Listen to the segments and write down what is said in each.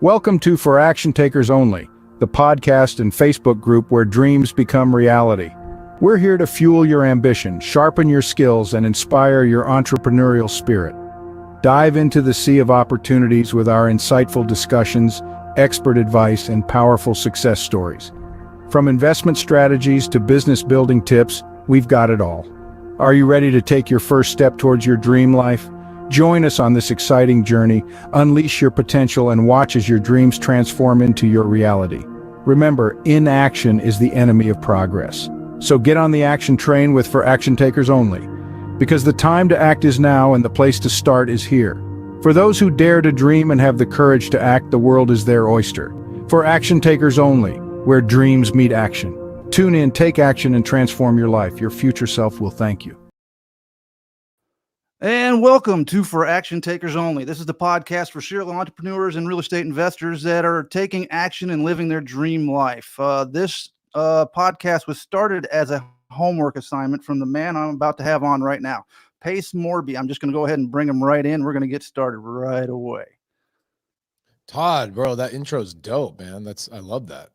Welcome to For Action Takers Only, the podcast and Facebook group where dreams become reality. We're here to fuel your ambition, sharpen your skills, and inspire your entrepreneurial spirit. Dive into the sea of opportunities with our insightful discussions, expert advice, and powerful success stories. From investment strategies to business building tips, we've got it all. Are you ready to take your first step towards your dream life? Join us on this exciting journey, unleash your potential, and watch as your dreams transform into your reality. Remember, inaction is the enemy of progress. So get on the action train with For Action Takers Only. Because the time to act is now and the place to start is here. For those who dare to dream and have the courage to act, the world is their oyster. For Action Takers Only, where dreams meet action. Tune in, take action, and transform your life. Your future self will thank you. And welcome to For Action Takers Only. This is the podcast for serial entrepreneurs and real estate investors that are taking action and living their dream life. This podcast was started as a homework assignment from the man I'm about to have on right now, Pace Morby. I'm just going to go ahead and bring him right in. We're going to get started right away. Todd, bro, that intro's dope, man. I love that.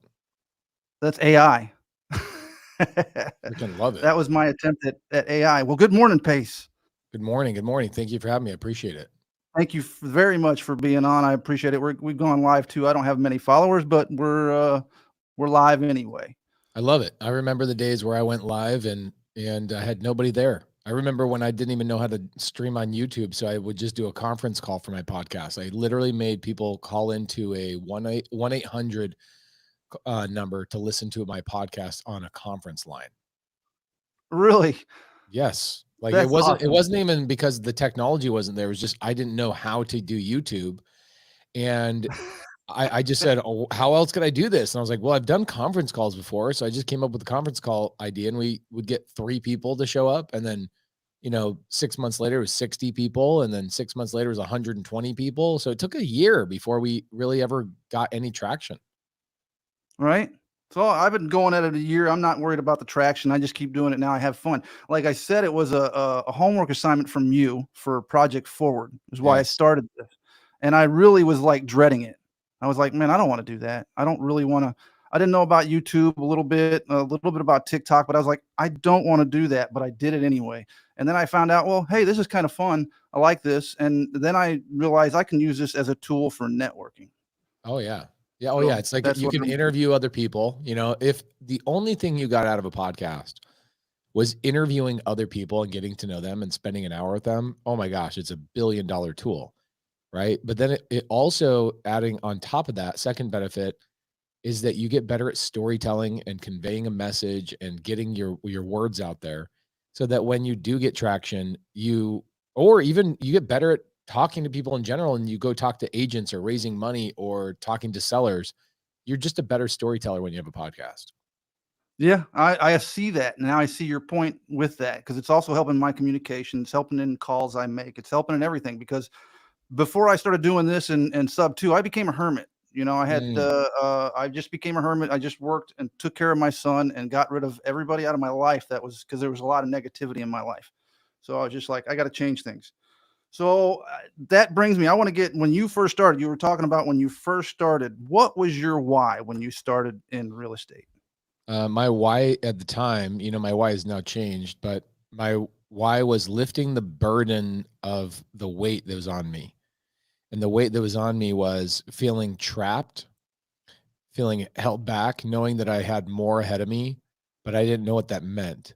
That's AI. I can love it. That was my attempt at AI. Well, good morning, Pace. Good morning. Good morning. Thank you for having me. I appreciate it. Thank you very much for being on. I appreciate it. We've gone live too. I don't have many followers, but we're live anyway. I love it. I remember the days where I went live and I had nobody there. I remember when I didn't even know how to stream on YouTube, so I would just do a conference call for my podcast. I literally made people call into a 1-800 number to listen to my podcast on a conference line. Really? Yes. Like That's it wasn't awesome. It wasn't even because the technology wasn't there. It was just I didn't know how to do YouTube. And I just said, oh, how else could I do this? And I was like, well, I've done conference calls before. So I just came up with the conference call idea, and we would get 3 people to show up. And then, 6 months later, it was 60 people. And then 6 months later, it was 120 people. So it took a year before we really ever got any traction. Right. So I've been going at it a year. I'm not worried about the traction. I just keep doing it now. I have fun. Like I said, it was a homework assignment from you for Project Forward is why I Yes. started this. And I really was like dreading it. I was like, man, I don't want to do that. I don't really want to. I didn't know about YouTube a little bit about TikTok, but I was like, I don't want to do that, but I did it anyway. And then I found out, well, hey, this is kind of fun. I like this. And then I realized I can use this as a tool for networking. Oh, yeah. Yeah. Oh, So yeah. It's like that's you what can I'm doing. interview other people. If the only thing you got out of a podcast was interviewing other people and getting to know them and spending an hour with them, oh my gosh, it's $1 billion tool, right? But then it also adding on top of that, second benefit is that you get better at storytelling and conveying a message and getting your words out there so that when you do get traction, or even you get better at talking to people in general, and you go talk to agents or raising money or talking to sellers, you're just a better storyteller when you have a podcast. Yeah, I see that. Now I see your point with that because it's also helping my communication. It's helping in calls I make. It's helping in everything because before I started doing this and sub two, I became a hermit. I just became a hermit. I just worked and took care of my son and got rid of everybody out of my life. That was because there was a lot of negativity in my life. So I was just like, I got to change things. So that brings me, I want to get, when you first started, you were talking about when you first started, what was your why when you started in real estate? My why at the time, my why has now changed, but my why was lifting the burden of the weight that was on me. And the weight that was on me was feeling trapped, feeling held back, knowing that I had more ahead of me, but I didn't know what that meant.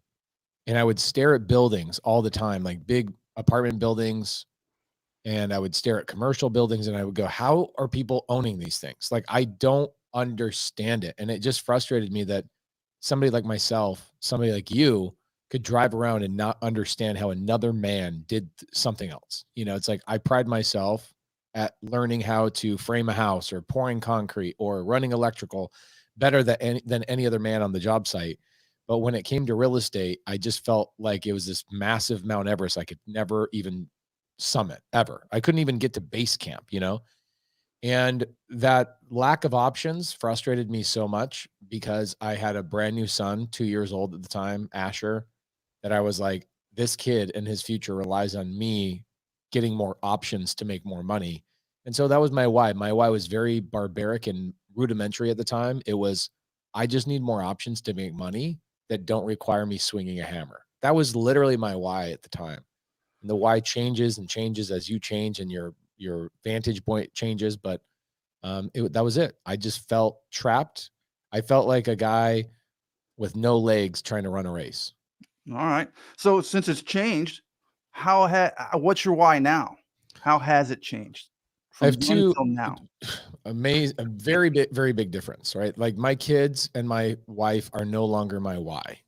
And I would stare at buildings all the time, like big apartment buildings, and I would stare at commercial buildings, and I would go, how are people owning these things? Like, I don't understand it. And it just frustrated me that somebody like myself, somebody like you, could drive around and not understand how another man did something else. It's like I pride myself at learning how to frame a house or pouring concrete or running electrical better than any other man on the job site. But when it came to real estate, I just felt like it was this massive Mount Everest I could never even summit ever. I couldn't even get to base camp, And that lack of options frustrated me so much because I had a brand new son, 2 years old at the time, Asher, that I was like, this kid and his future relies on me getting more options to make more money. And so that was my why. My why was very barbaric and rudimentary at the time. It was, I just need more options to make money that don't require me swinging a hammer. That was literally my why at the time. And the why changes and changes as you change and your vantage point changes. But that was it. I just felt trapped. I felt like a guy with no legs trying to run a race. All right. So since it's changed, what's your why now? How has it changed I from have then two till now? a very big difference, right? Like my kids and my wife are no longer my why.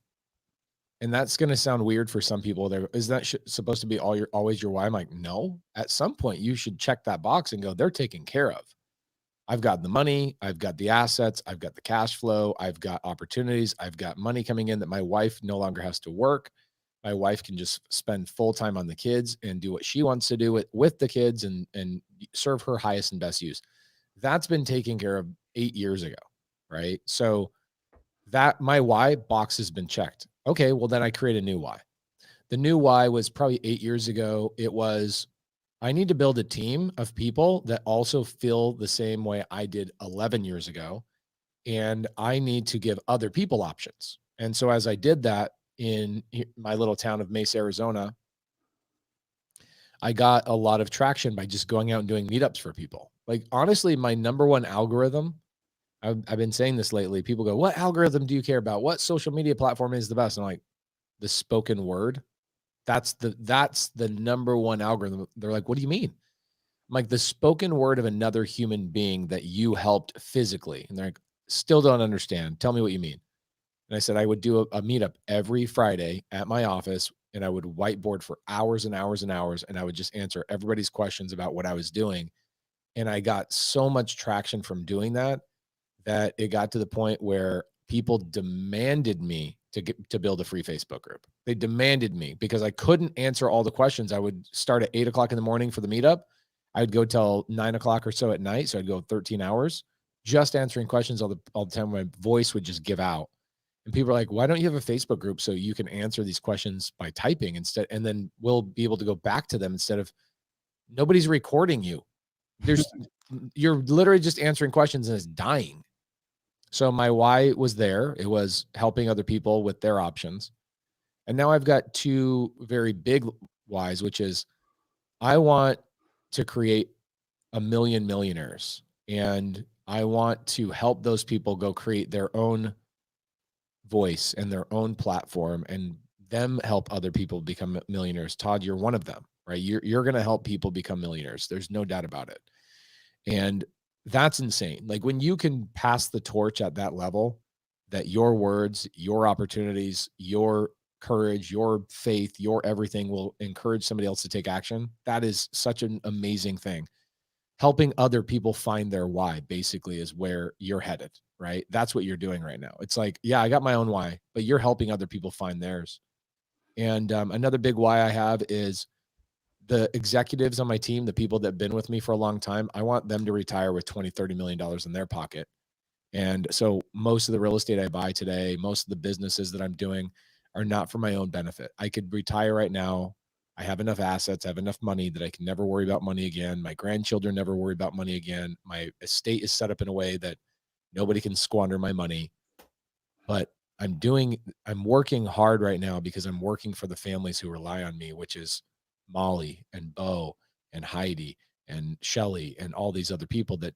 And that's going to sound weird for some people. There is that supposed to be always your why? I'm like, no. At some point, you should check that box and go, they're taken care of. I've got the money, I've got the assets, I've got the cash flow, I've got opportunities, I've got money coming in that my wife no longer has to work. My wife can just spend full time on the kids and do what she wants to do with the kids and serve her highest and best use. That's been taken care of 8 years ago, right? So that my why box has been checked. Okay, well then I create a new why. The new why was probably 8 years ago. It was, I need to build a team of people that also feel the same way I did 11 years ago. And I need to give other people options. And so as I did that in my little town of Mesa, Arizona, I got a lot of traction by just going out and doing meetups for people. Like, honestly, my number one algorithm, I've been saying this lately. People go, what algorithm do you care about? What social media platform is the best? And I'm like, the spoken word. That's the number one algorithm. They're like, what do you mean? I'm like, the spoken word of another human being that you helped physically. And they're like, still don't understand. Tell me what you mean. And I said, I would do a meetup every Friday at my office, and I would whiteboard for hours and hours and hours. And I would just answer everybody's questions about what I was doing. And I got so much traction from doing that, that it got to the point where people demanded me to build a free Facebook group. They demanded me because I couldn't answer all the questions. I would start at 8 o'clock in the morning for the meetup. I'd go till 9 o'clock or so at night. So I'd go 13 hours just answering questions all the time. My voice would just give out. And people are like, why don't you have a Facebook group so you can answer these questions by typing instead? And then we'll be able to go back to them instead of, nobody's recording you. You're literally just answering questions and it's dying. So my why was there. It was helping other people with their options. And now I've got two very big whys, which is I want to create 1 million millionaires, and I want to help those people go create their own voice and their own platform and them help other people become millionaires. Todd, you're one of them, right? You're going to help people become millionaires. There's no doubt about it. And that's insane. Like, when you can pass the torch at that level, that your words, your opportunities, your courage, your faith, your everything will encourage somebody else to take action. That is such an amazing thing. Helping other people find their why basically is where you're headed, right? That's what you're doing right now. It's like, yeah, I got my own why, but you're helping other people find theirs. And another big why I have is the executives on my team, the people that have been with me for a long time, I want them to retire with $20-30 million in their pocket. And so most of the real estate I buy today, most of the businesses that I'm doing are not for my own benefit. I could retire right now. I have enough assets, I have enough money that I can never worry about money again. My grandchildren never worry about money again. My estate is set up in a way that nobody can squander my money. But I'm working hard right now because I'm working for the families who rely on me, which is Molly and Bo and Heidi and Shelly and all these other people that,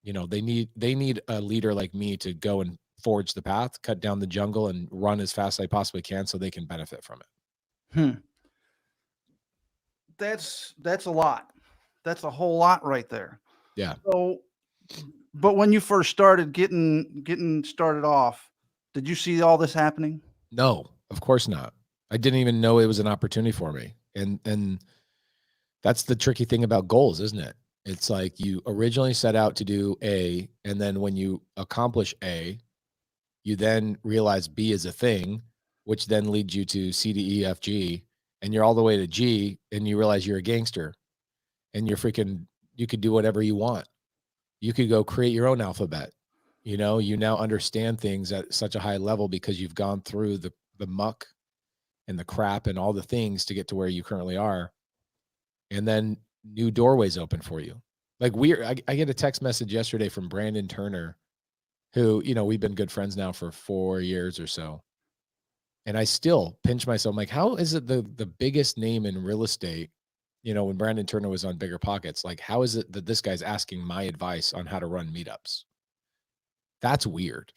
they need a leader like me to go and forge the path, cut down the jungle, and run as fast as I possibly can so they can benefit from it. That's a lot. That's a whole lot right there. Yeah. So, but when you first started getting started off, did you see all this happening? No, of course not. I didn't even know it was an opportunity for me. And that's the tricky thing about goals, isn't it? It's like you originally set out to do A, and then when you accomplish A, you then realize B is a thing, which then leads you to C, D, E, F, G, and you're all the way to G, and you realize you're a gangster, and you could do whatever you want. You could go create your own alphabet. You now understand things at such a high level because you've gone through the muck and the crap and all the things to get to where you currently are. And then new doorways open for you. Like I get a text message yesterday from Brandon Turner, who, we've been good friends now for 4 years or so. And I still pinch myself. I'm like, how is it the biggest name in real estate? When Brandon Turner was on Bigger Pockets, like, how is it that this guy's asking my advice on how to run meetups? That's weird.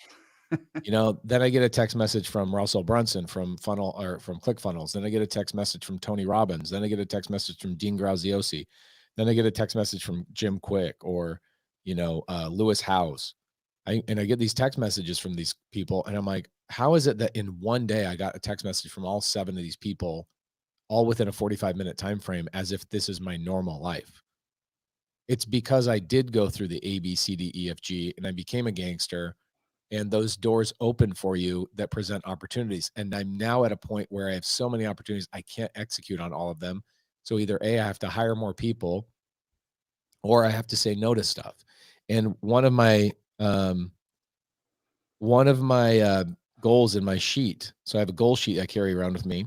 Then I get a text message from Russell Brunson from ClickFunnels. Then I get a text message from Tony Robbins. Then I get a text message from Dean Graziosi. Then I get a text message from Jim Quick or, Lewis Howes. I get these text messages from these people, and I'm like, how is it that in one day I got a text message from all 7 of these people, all within a 45-minute time frame, as if this is my normal life? It's because I did go through the A, B, C, D, E, F, G, and I became a gangster, and those doors open for you that present opportunities. And I'm now at a point where I have so many opportunities, I can't execute on all of them. So either A, I have to hire more people, or I have to say no to stuff. And one of my goals in my sheet. So I have a goal sheet I carry around with me.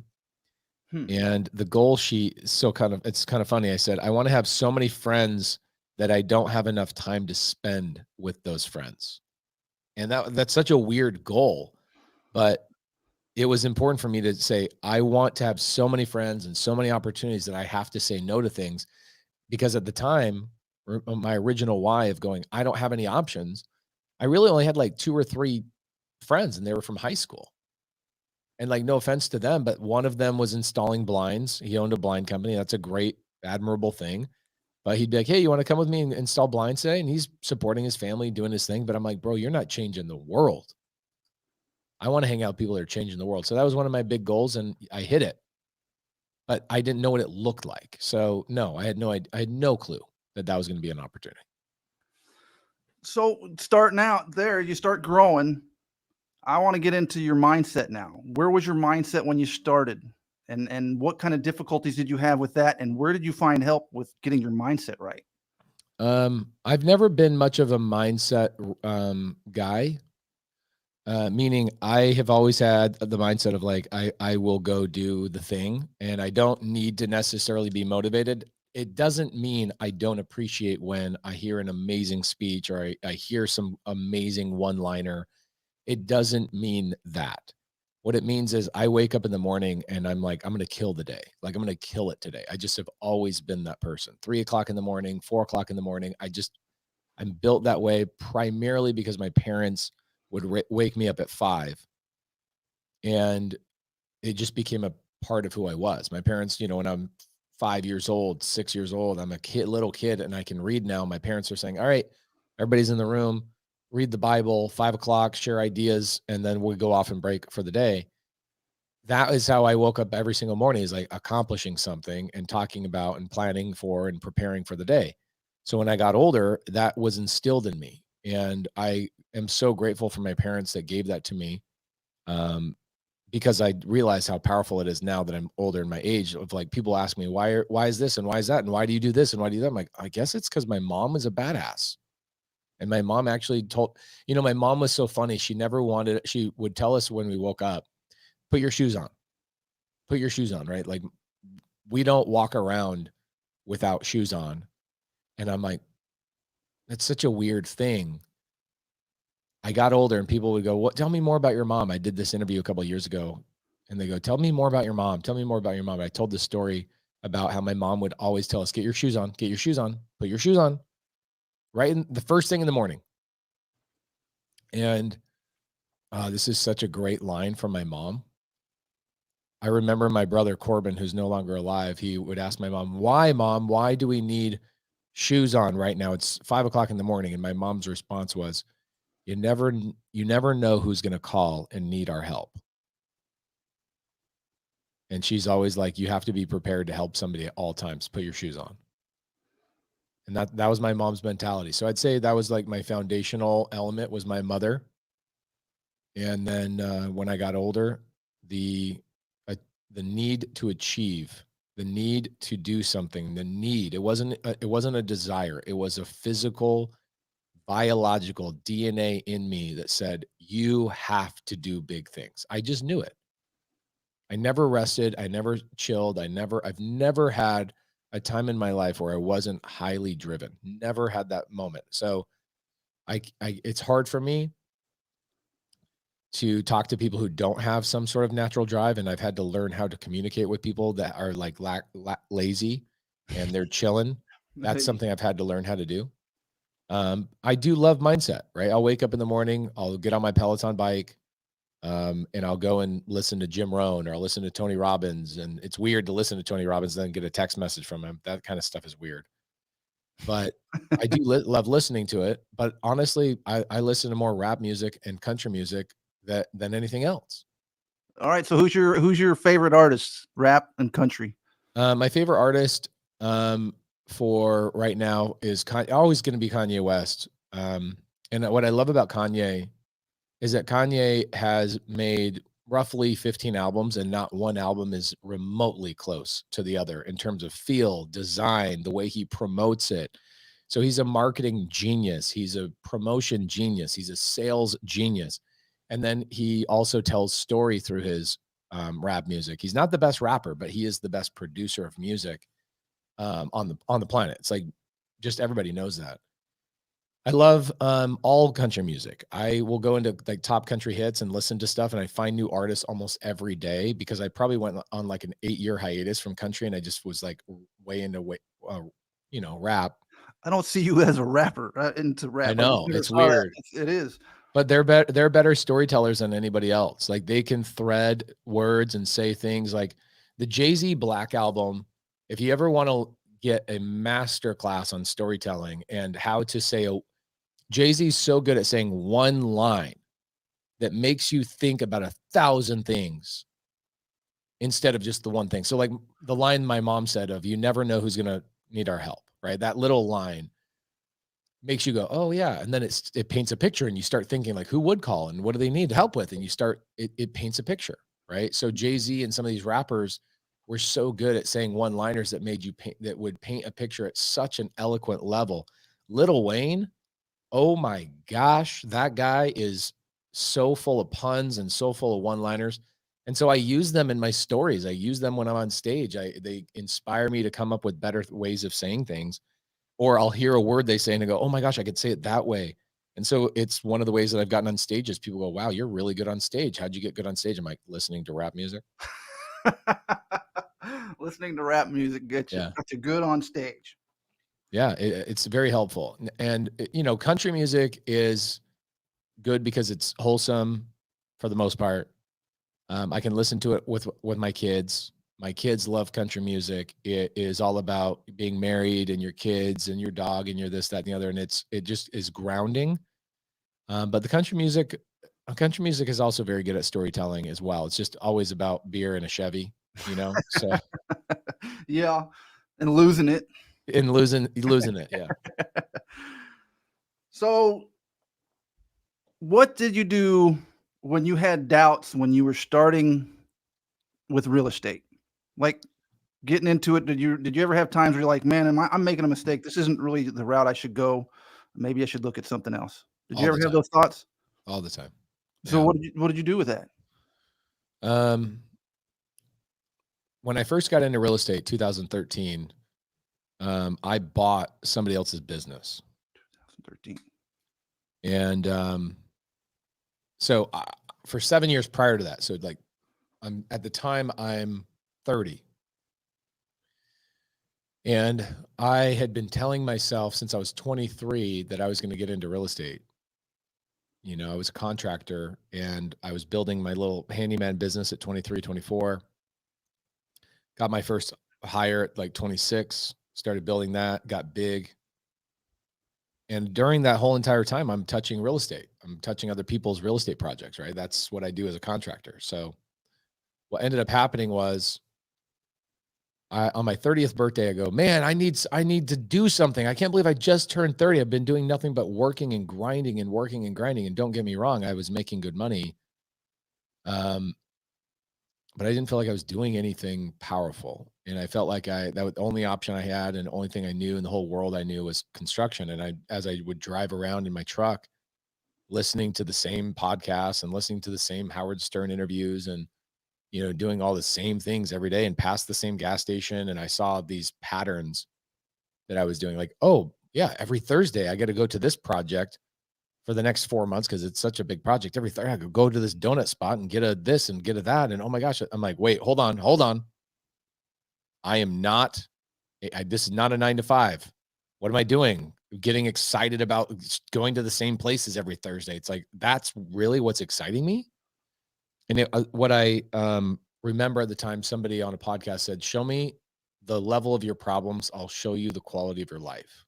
And the goal sheet is it's kind of funny. I said, I want to have so many friends that I don't have enough time to spend with those friends. And that's such a weird goal, but it was important for me to say, I want to have so many friends and so many opportunities that I have to say no to things, because at the time, my original why of going, I don't have any options, I really only had like 2 or 3 friends, and they were from high school. And like, no offense to them, but one of them was installing blinds. He owned a blind company. That's a great, admirable thing. But he'd be like, hey, you want to come with me and install blinds today? And he's supporting his family, doing his thing. But I'm like, bro, you're not changing the world. I want to hang out with people that are changing the world. So that was one of my big goals, and I hit it. But I didn't know what it looked like. So no, I had no clue that was going to be an opportunity. So starting out there, you start growing. I want to get into your mindset now. Where was your mindset when you started? And what kind of difficulties did you have with that? And where did you find help with getting your mindset right? I've never been much of a mindset guy. Meaning I have always had the mindset of like, I will go do the thing, and I don't need to necessarily be motivated. It doesn't mean I don't appreciate when I hear an amazing speech or I hear some amazing one-liner. It doesn't mean that. What it means is I wake up in the morning and I'm like, I'm going to kill the day. Like, I'm going to kill it today. I just have always been that person. 3:00 in the morning, 4:00 in the morning. I'm built that way primarily because my parents would wake me up at 5, and it just became a part of who I was. My parents, when I'm 5 years old, 6 years old, I'm a little kid, and I can read now. My parents are saying, all right, everybody's in the room, read the Bible, 5:00, share ideas, and then we'll go off and break for the day. That is how I woke up every single morning, is like accomplishing something and talking about and planning for and preparing for the day. So when I got older, that was instilled in me. And I am so grateful for my parents that gave that to me, because I realize how powerful it is now that I'm older in my age. Of like, people ask me, why is this and why is that? And why do you do this and why do you do that? I'm like, I guess it's because my mom was a badass. And my mom actually my mom was so funny. She would tell us when we woke up, put your shoes on, right? Like, we don't walk around without shoes on. And I'm like, that's such a weird thing. I got older and people would go, tell me more about your mom. I did this interview a couple of years ago, and they go, tell me more about your mom. Tell me more about your mom. I told this story about how my mom would always tell us, get your shoes on, put your shoes on, right in the first thing in the morning. And this is such a great line from my mom. I remember my brother Corbin, who's no longer alive, he would ask my mom, why do we need shoes on right now? It's 5:00 in the morning. And my mom's response was, you never know who's going to call and need our help. And she's always like, you have to be prepared to help somebody at all times. Put your shoes on. And that was my mom's mentality. So I'd say that was like my foundational element, was my mother. And then when I got older, the need to achieve, the need to do something, it wasn't a desire. It was a physical, biological DNA in me that said, you have to do big things. I just knew it. I never rested. I never chilled. I've never had a time in my life where I wasn't highly driven. Never had that moment. So it's hard for me to talk to people who don't have some sort of natural drive, and I've had to learn how to communicate with people that are like lazy and they're chilling. That's something I've had to learn how to do. I do love mindset, right? I'll wake up in the morning, I'll get on my Peloton bike, and I'll go and listen to Jim Rohn, or I'll listen to Tony Robbins. And it's weird to listen to Tony Robbins and then get a text message from him. That kind of stuff is weird. But I do love listening to it. But honestly, I listen to more rap music and country music than anything else. All right. So who's your favorite artist, rap and country? My favorite artist for right now is always going to be Kanye West. And what I love about Kanye is that Kanye has made roughly 15 albums, and not one album is remotely close to the other in terms of feel, design, the way he promotes it. So he's a marketing genius. He's a promotion genius. He's a sales genius. And then he also tells story through his rap music. He's not the best rapper, but he is the best producer of music on the planet. It's like, just everybody knows that. I love all country music. I will go into like top country hits and listen to stuff, and I find new artists almost every day, because I probably went on like an 8-year hiatus from country, and I just was like way into rap. I don't see you as a rapper into rap. I know, it's weird. It is. But they're better storytellers than anybody else. Like, they can thread words and say things. Like the Jay-Z Black Album, if you ever want to get a master class on storytelling and how to say Jay-Z's so good at saying one line that makes you think about 1,000 things instead of just the one thing. So like the line my mom said of, "You never know who's going to need our help," right? That little line makes you go, "Oh yeah." And then it paints a picture, and you start thinking like, who would call and what do they need help with? And it paints a picture, right? So Jay-Z and some of these rappers were so good at saying one-liners that would paint a picture at such an eloquent level. Lil Wayne, oh my gosh, that guy is so full of puns and so full of one-liners. And so I use them in my stories. I use them when I'm on stage. They inspire me to come up with better ways of saying things. Or I'll hear a word they say and I go, oh my gosh, I could say it that way. And so it's one of the ways that I've gotten on stages. People go, wow, you're really good on stage. How'd you get good on stage? I'm like, listening to rap music. Listening to rap music gets you good on stage. Yeah, it's very helpful. And, country music is good because it's wholesome for the most part. I can listen to it with my kids. My kids love country music. It is all about being married and your kids and your dog and your this, that, and the other. And it just is grounding. But the country music is also very good at storytelling as well. It's just always about beer and a Chevy, so. Yeah. And losing it. And losing it. Yeah. So what did you do when you had doubts when you were starting with real estate? Like getting into it, did you ever have times where you're like, man, I'm making a mistake. This isn't really the route I should go. Maybe I should look at something else. Did you ever have those thoughts? All the time. So what did you do with that? When I first got into real estate, 2013, I bought somebody else's business. 2013. And so for 7 years prior to that, so like I'm 30. And I had been telling myself since I was 23 that I was going to get into real estate. I was a contractor and I was building my little handyman business at 23, 24. Got my first hire at like 26, started building that, got big. And during that whole entire time, I'm touching real estate. I'm touching other people's real estate projects, right? That's what I do as a contractor. So what ended up happening was on my 30th birthday, I go, man, I need to do something. I can't believe I just turned 30. I've been doing nothing but working and grinding and working and grinding. And don't get me wrong, I was making good money. But I didn't feel like I was doing anything powerful. And I felt like that was the only option I had, and the only thing I knew in the whole world I knew was construction. And as I would drive around in my truck, listening to the same podcasts and listening to the same Howard Stern interviews and doing all the same things every day and past the same gas station. And I saw these patterns that I was doing, like, oh yeah, every Thursday I got to go to this project for the next 4 months because it's such a big project. Every Thursday I could go to this donut spot and get a this and get a that. And oh my gosh, I'm like, wait, hold on. I am not, this is not a 9 to 5. What am I doing? Getting excited about going to the same places every Thursday. It's like, that's really what's exciting me. And what I remember at the time, somebody on a podcast said, show me the level of your problems, I'll show you the quality of your life.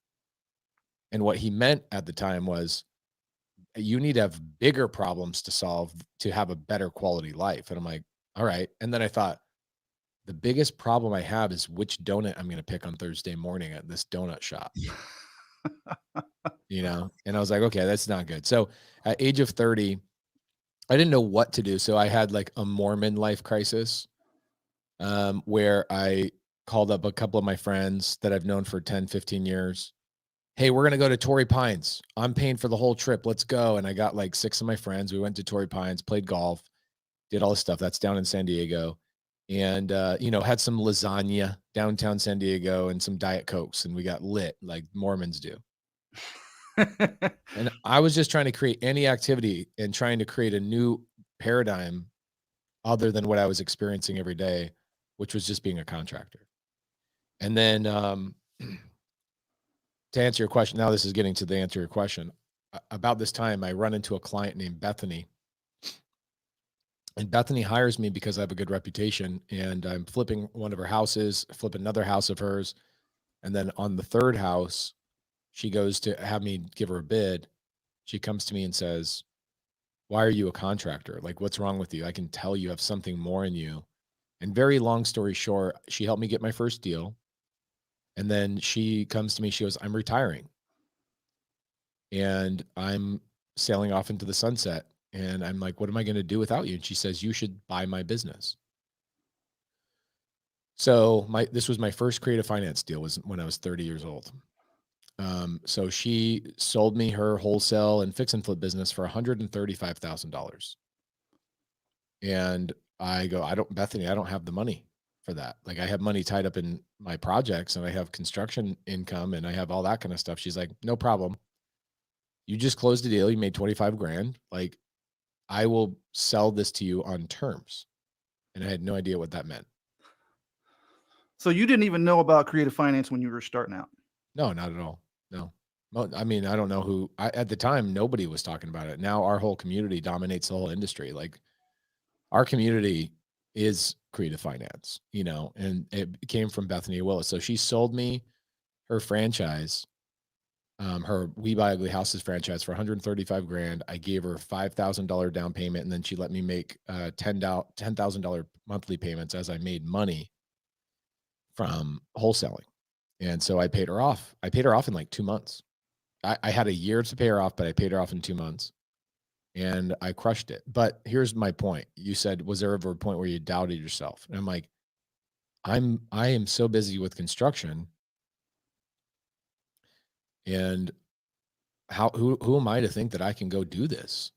And what he meant at the time was, you need to have bigger problems to solve to have a better quality life. And I'm like, all right. And then I thought, the biggest problem I have is which donut I'm going to pick on Thursday morning at this donut shop, And I was like, okay, that's not good. So at age of 30, I didn't know what to do. So I had like a Mormon life crisis, where I called up a couple of my friends that I've known for 10, 15 years. Hey, we're going to go to Torrey Pines. I'm paying for the whole trip. Let's go. And I got like 6 of my friends. We went to Torrey Pines, played golf, did all this stuff. That's down in San Diego. And, had some lasagna downtown San Diego and some Diet Cokes. And we got lit like Mormons do. And I was just trying to create any activity and trying to create a new paradigm other than what I was experiencing every day, which was just being a contractor. And then, to answer your question, now this is getting to the answer to your question. About this time, I run into a client named Bethany. And Bethany hires me because I have a good reputation. And I'm flipping one of her houses, flip another house of hers. And then on the third house, she goes to have me give her a bid. She comes to me and says, why are you a contractor? Like, what's wrong with you? I can tell you have something more in you. And very long story short, she helped me get my first deal. And then she comes to me, she goes, I'm retiring. And I'm sailing off into the sunset. And I'm like, what am I going to do without you? And she says, you should buy my business. So this was my first creative finance deal, was when I was 30 years old. So she sold me her wholesale and fix and flip business for $135,000. And I go, Bethany, I don't have the money for that. Like, I have money tied up in my projects and I have construction income and I have all that kind of stuff. She's like, no problem. You just closed a deal. You made 25 grand. Like, I will sell this to you on terms. And I had no idea what that meant. So you didn't even know about creative finance when you were starting out? No, not at all. No. I mean, I don't know who, at the time, nobody was talking about it. Now our whole community dominates the whole industry. Like, our community is creative finance, and it came from Bethany Willis. So she sold me her franchise, her We Buy Ugly Houses franchise, for 135 grand. I gave her $5,000 down payment, and then she let me make $10,000 monthly payments as I made money from wholesaling. And so I paid her off. I paid her off in like 2 months. I had a year to pay her off, but I paid her off in 2 months. And I crushed it. But here's my point. You said, was there ever a point where you doubted yourself? And I'm like, I am so busy with construction. And who am I to think that I can go do this?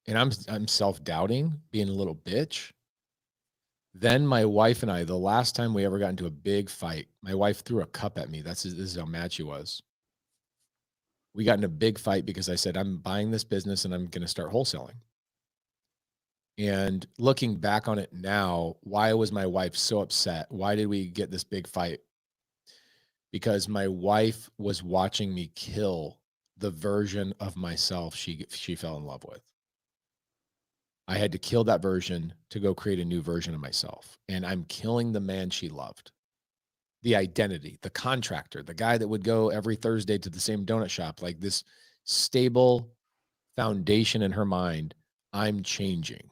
And I'm self-doubting, being a little bitch. Then my wife and I, the last time we ever got into a big fight, my wife threw a cup at me. This is how mad she was. We got in a big fight because I said, I'm buying this business and I'm going to start wholesaling. And looking back on it now, why was my wife so upset? Why did we get this big fight? Because my wife was watching me kill the version of myself she fell in love with. I had to kill that version to go create a new version of myself. And I'm killing the man she loved. The identity, the contractor, the guy that would go every Thursday to the same donut shop, like this stable foundation in her mind. I'm changing,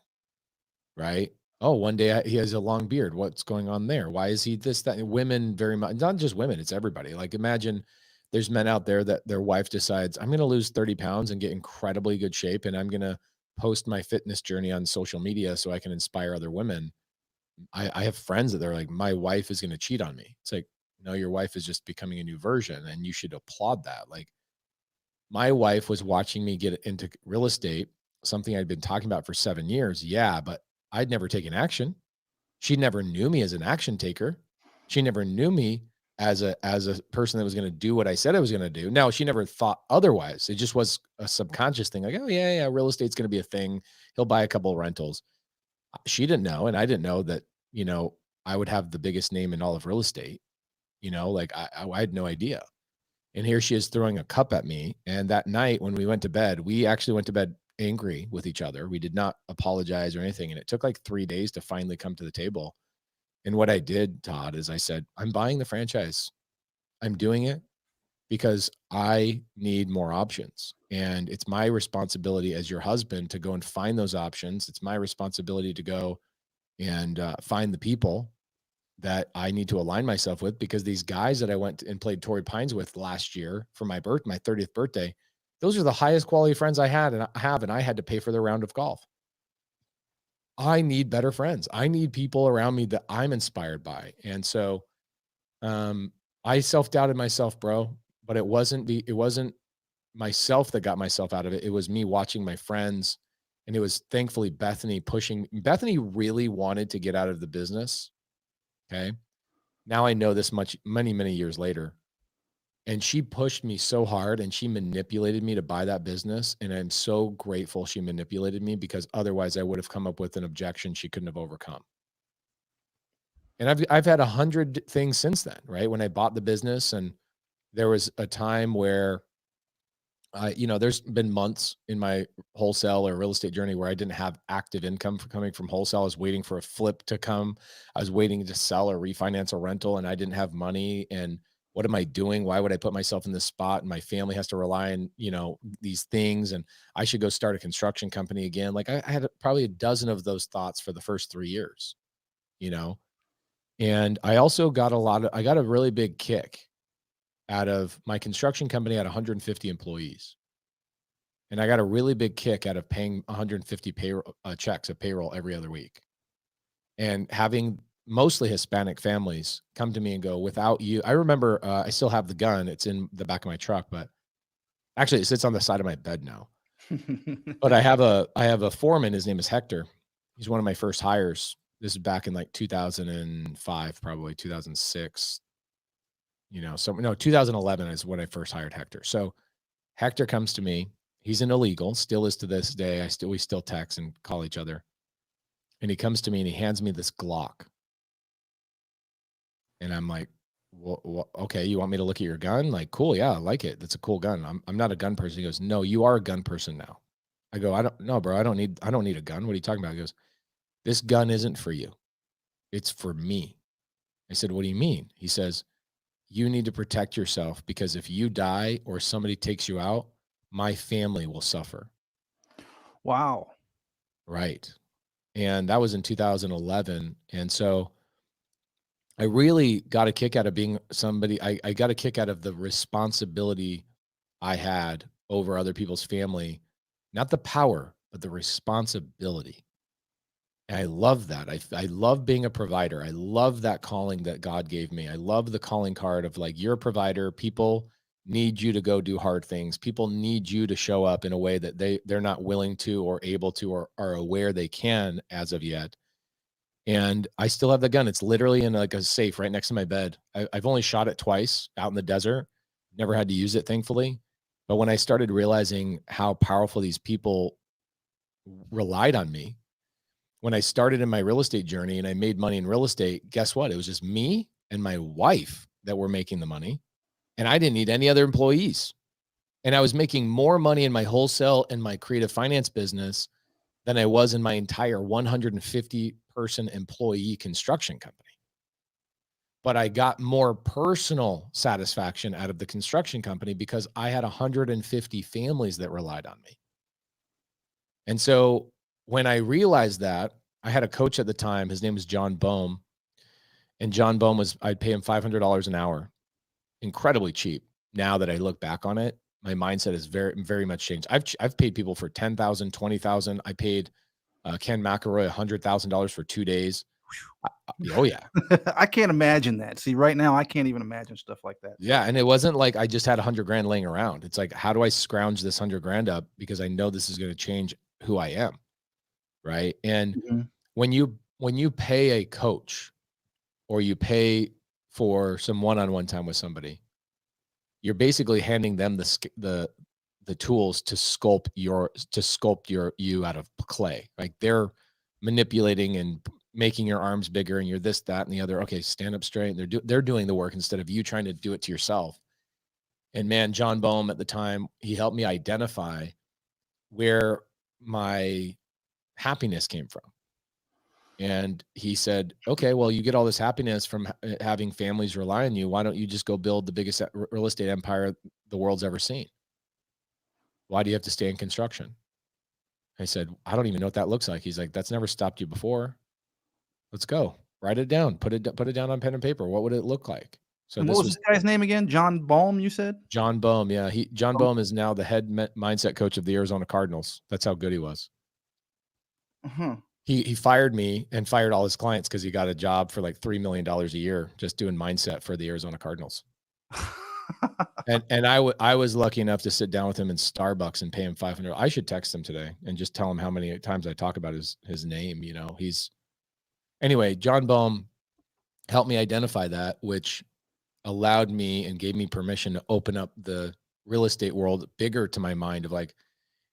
right? Oh, one day he has a long beard. What's going on there? Why is he this, that? Women very much, not just women, it's everybody. Like, imagine there's men out there that their wife decides, I'm going to lose 30 pounds and get incredibly good shape. And I'm going to post my fitness journey on social media so I can inspire other women. I have friends that they're like, my wife is going to cheat on me. It's like, no, your wife is just becoming a new version and you should applaud that. Like, my wife was watching me get into real estate, something I'd been talking about for 7 years. Yeah, but I'd never taken action. She never knew me as an action taker. She never knew me as a person that was going to do what I said I was going to do. Now, she never thought otherwise. It just was a subconscious thing. Like, oh yeah, real estate's going to be a thing. He'll buy a couple of rentals. She didn't know, and I didn't know that, I would have the biggest name in all of real estate. Like I had no idea. And here she is throwing a cup at me. And that night when we went to bed, we actually went to bed angry with each other. We did not apologize or anything. And it took like 3 days to finally come to the table. And what I did, Todd, is I said, I'm buying the franchise. I'm doing it because I need more options. And it's my responsibility as your husband to go and find those options. It's my responsibility to go and find the people that I need to align myself with, because these guys that I went and played Torrey Pines with last year for my 30th birthday, those are the highest quality friends I had and I had to pay for their round of golf. I need better friends. I need people around me that I'm inspired by. And so I self-doubted myself, bro, but it wasn't myself that got myself out of it. It was me watching my friends, and it was thankfully Bethany pushing. Bethany really wanted to get out of the business. Okay. Now I know this much many, many years later. And she pushed me so hard and she manipulated me to buy that business. And I'm so grateful she manipulated me, because otherwise I would have come up with an objection she couldn't have overcome. And I've had 100 things since then, right? When I bought the business, and there was a time where there's been months in my wholesale or real estate journey where I didn't have active income coming from wholesale. I was waiting for a flip to come. I was waiting to sell or refinance a rental, and I didn't have money. And what am I doing? Why would I put myself in this spot? And my family has to rely on, these things, and I should go start a construction company again. Like I had probably a dozen of those thoughts for the first 3 years, and I also got I got a really big kick out of my construction company. Had 150 employees. And I got a really big kick out of paying 150 checks of payroll every other week. And having mostly Hispanic families come to me and go, without you, I remember I still have the gun. It's in the back of my truck, but actually it sits on the side of my bed now. But I have a foreman. His name is Hector. He's one of my first hires. This is back in like 2005, probably 2006. 2011 is when I first hired Hector. So Hector comes to me. He's an illegal, still is to this day. We still text and call each other. And he comes to me and he hands me this Glock. And I'm like, well, okay, you want me to look at your gun? Like, cool, yeah, I like it. That's a cool gun. I'm not a gun person. He goes, no, you are a gun person now. I go, I don't know, bro. I don't need a gun. What are you talking about? He goes, this gun isn't for you. It's for me. I said, what do you mean? He says, you need to protect yourself, because if you die or somebody takes you out, my family will suffer. Wow. Right. And that was in 2011. And so I really got a kick out of being somebody. I got a kick out of the responsibility I had over other people's family, not the power, but the responsibility. And I love that. I love being a provider. I love that calling that God gave me. I love the calling card of like, you're a provider. People need you to go do hard things. People need you to show up in a way that they're not willing to or able to or are aware they can as of yet. And I still have the gun. It's literally in like a safe right next to my bed. I've only shot it twice out in the desert. Never had to use it, thankfully. But when I started realizing how powerful these people relied on me, when I started in my real estate journey and I made money in real estate, guess what? It was just me and my wife that were making the money. And I didn't need any other employees. And I was making more money in my wholesale and my creative finance business than I was in my entire 150-person employee construction company. But I got more personal satisfaction out of the construction company because I had 150 families that relied on me. And so when I realized that, I had a coach at the time. His name was John Bohm. And John Bohm I'd pay him $500 an hour. Incredibly cheap. Now that I look back on it, my mindset has very, very much changed. I've paid people for $10,000, $20,000. I paid Ken McElroy $100,000 for 2 days. Oh yeah. I can't imagine that. See, right now I can't even imagine stuff like that. Yeah. And it wasn't like I just had $100,000 laying around. It's like, how do I scrounge this $100,000 up? Because I know this is going to change who I am. Right. And when you when you pay a coach or you pay for some one-on-one time with somebody, you're basically handing them the tools to sculpt you out of clay. Like they're manipulating and making your arms bigger, and you're this, that, and the other. Okay, stand up straight. They're doing the work instead of you trying to do it to yourself. And man, John Boehm at the time, he helped me identify where my happiness came from. And he said, okay, well, you get all this happiness from having families rely on you. Why don't you just go build the biggest real estate empire the world's ever seen? Why do you have to stay in construction? I said, I don't even know what that looks like. He's like, that's never stopped you before. Let's go. Write it down. Put it down on pen and paper. What would it look like? So And this what was this guy's name again? John Baum, you said? John Boehm. Yeah. John Boehm is now the head mindset coach of the Arizona Cardinals. That's how good he was. Uh-huh. He fired me and fired all his clients because he got a job for like $3 million a year just doing mindset for the Arizona Cardinals. And I was lucky enough to sit down with him in Starbucks and pay him $500. I should text him today and just tell him how many times I talk about his name. You know, anyway, John Boehm helped me identify that, which allowed me and gave me permission to open up the real estate world bigger to my mind of like,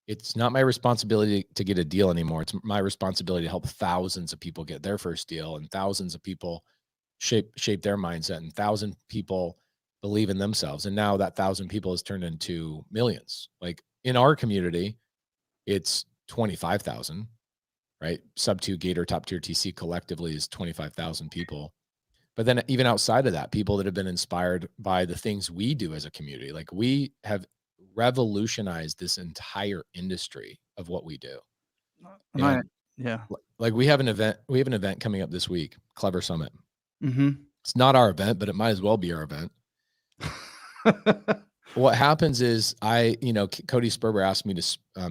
it's not my responsibility to get a deal anymore. It's my responsibility to help thousands of people get their first deal, and thousands of people shape their mindset, and 1,000 people believe in themselves. And now that 1,000 people has turned into millions. Like in our community, it's 25,000, right? Sub 2 Gator Top Tier TC collectively is 25,000 people. But then even outside of that, people that have been inspired by the things we do as a community, like we have revolutionized this entire industry of what we do. And yeah. like we have an event coming up this week, Clever Summit. Mm-hmm. It's not our event, but it might as well be our event. What happens is Cody Sperber asked me to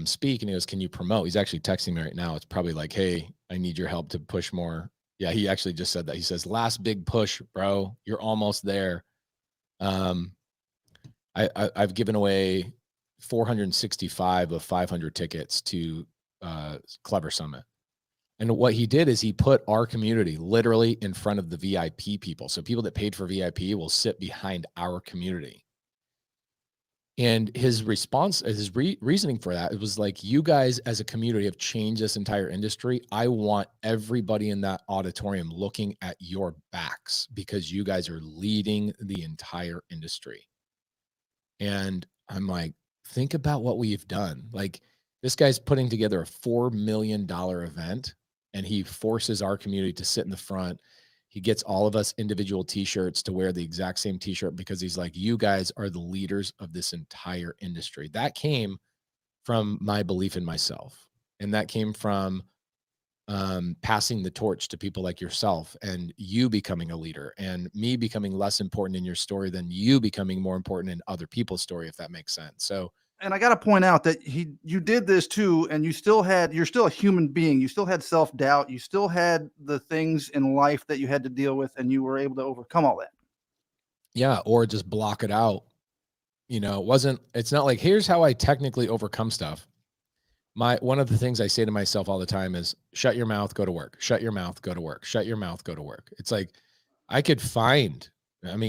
speak, and he goes, can you promote? He's actually texting me right now. It's probably like, hey, I need your help to push more. Yeah, he actually just said that. He says, last big push, bro. You're almost there. I've given away 465 of 500 tickets to Clever Summit. And what he did is he put our community literally in front of the VIP people. So people that paid for VIP will sit behind our community. And his response, his reasoning for that, it was like, you guys as a community have changed this entire industry. I want everybody in that auditorium looking at your backs because you guys are leading the entire industry. And I'm like, think about what we've done. Like this guy's putting together a $4 million event, and he forces our community to sit in the front. He gets all of us individual t-shirts to wear the exact same t-shirt because he's like, you guys are the leaders of this entire industry. That came from my belief in myself. And that came from passing the torch to people like yourself, and you becoming a leader, and me becoming less important in your story than you becoming more important in other people's story, if that makes sense. So, and I got to point out that you did this too, and you're still a human being. You still had self-doubt. You still had the things in life that you had to deal with, and you were able to overcome all that. Yeah. Or just block it out. You know, it's not like, here's how I technically overcome stuff. One of the things I say to myself all the time is shut your mouth, go to work, shut your mouth, go to work, shut your mouth, go to work. It's like,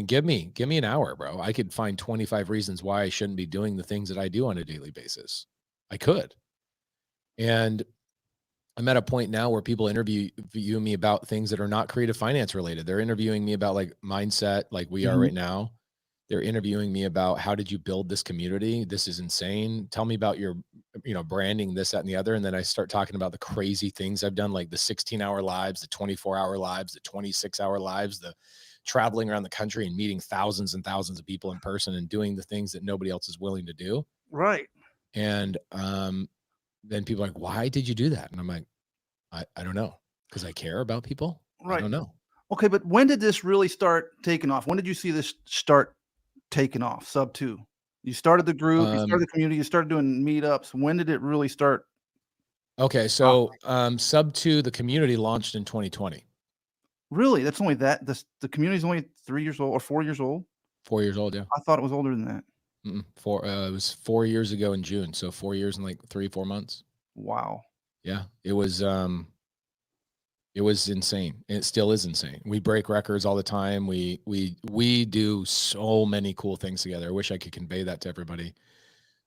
give me an hour, bro. I could find 25 reasons why I shouldn't be doing the things that I do on a daily basis. I could. And I'm at a point now where people interview me about things that are not creative finance related. They're interviewing me about like mindset, like we are right now. They're interviewing me about, how did you build this community? This is insane. Tell me about your, branding, this, that, and the other. And then I start talking about the crazy things I've done, like the 16-hour lives, the 24-hour lives, the 26-hour lives, the traveling around the country and meeting thousands and thousands of people in person and doing the things that nobody else is willing to do. Right. And then people are like, why did you do that? And I'm like, I don't know. Because I care about people. Right. I don't know. Okay. But when did this really start taking off? When did you see this start taking off? Sub 2. You started the group, you started the community, you started doing meetups. When did it really start? Okay. So Sub 2, the community launched in 2020. Really? That's only that? The community is only 3 years old or 4 years old? 4 years old, yeah. I thought it was older than that. It was 4 years ago in June. So 4 years and like 3-4 months. Wow. Yeah. It was It was insane. It still is insane. We break records all the time. We do so many cool things together. I wish I could convey that to everybody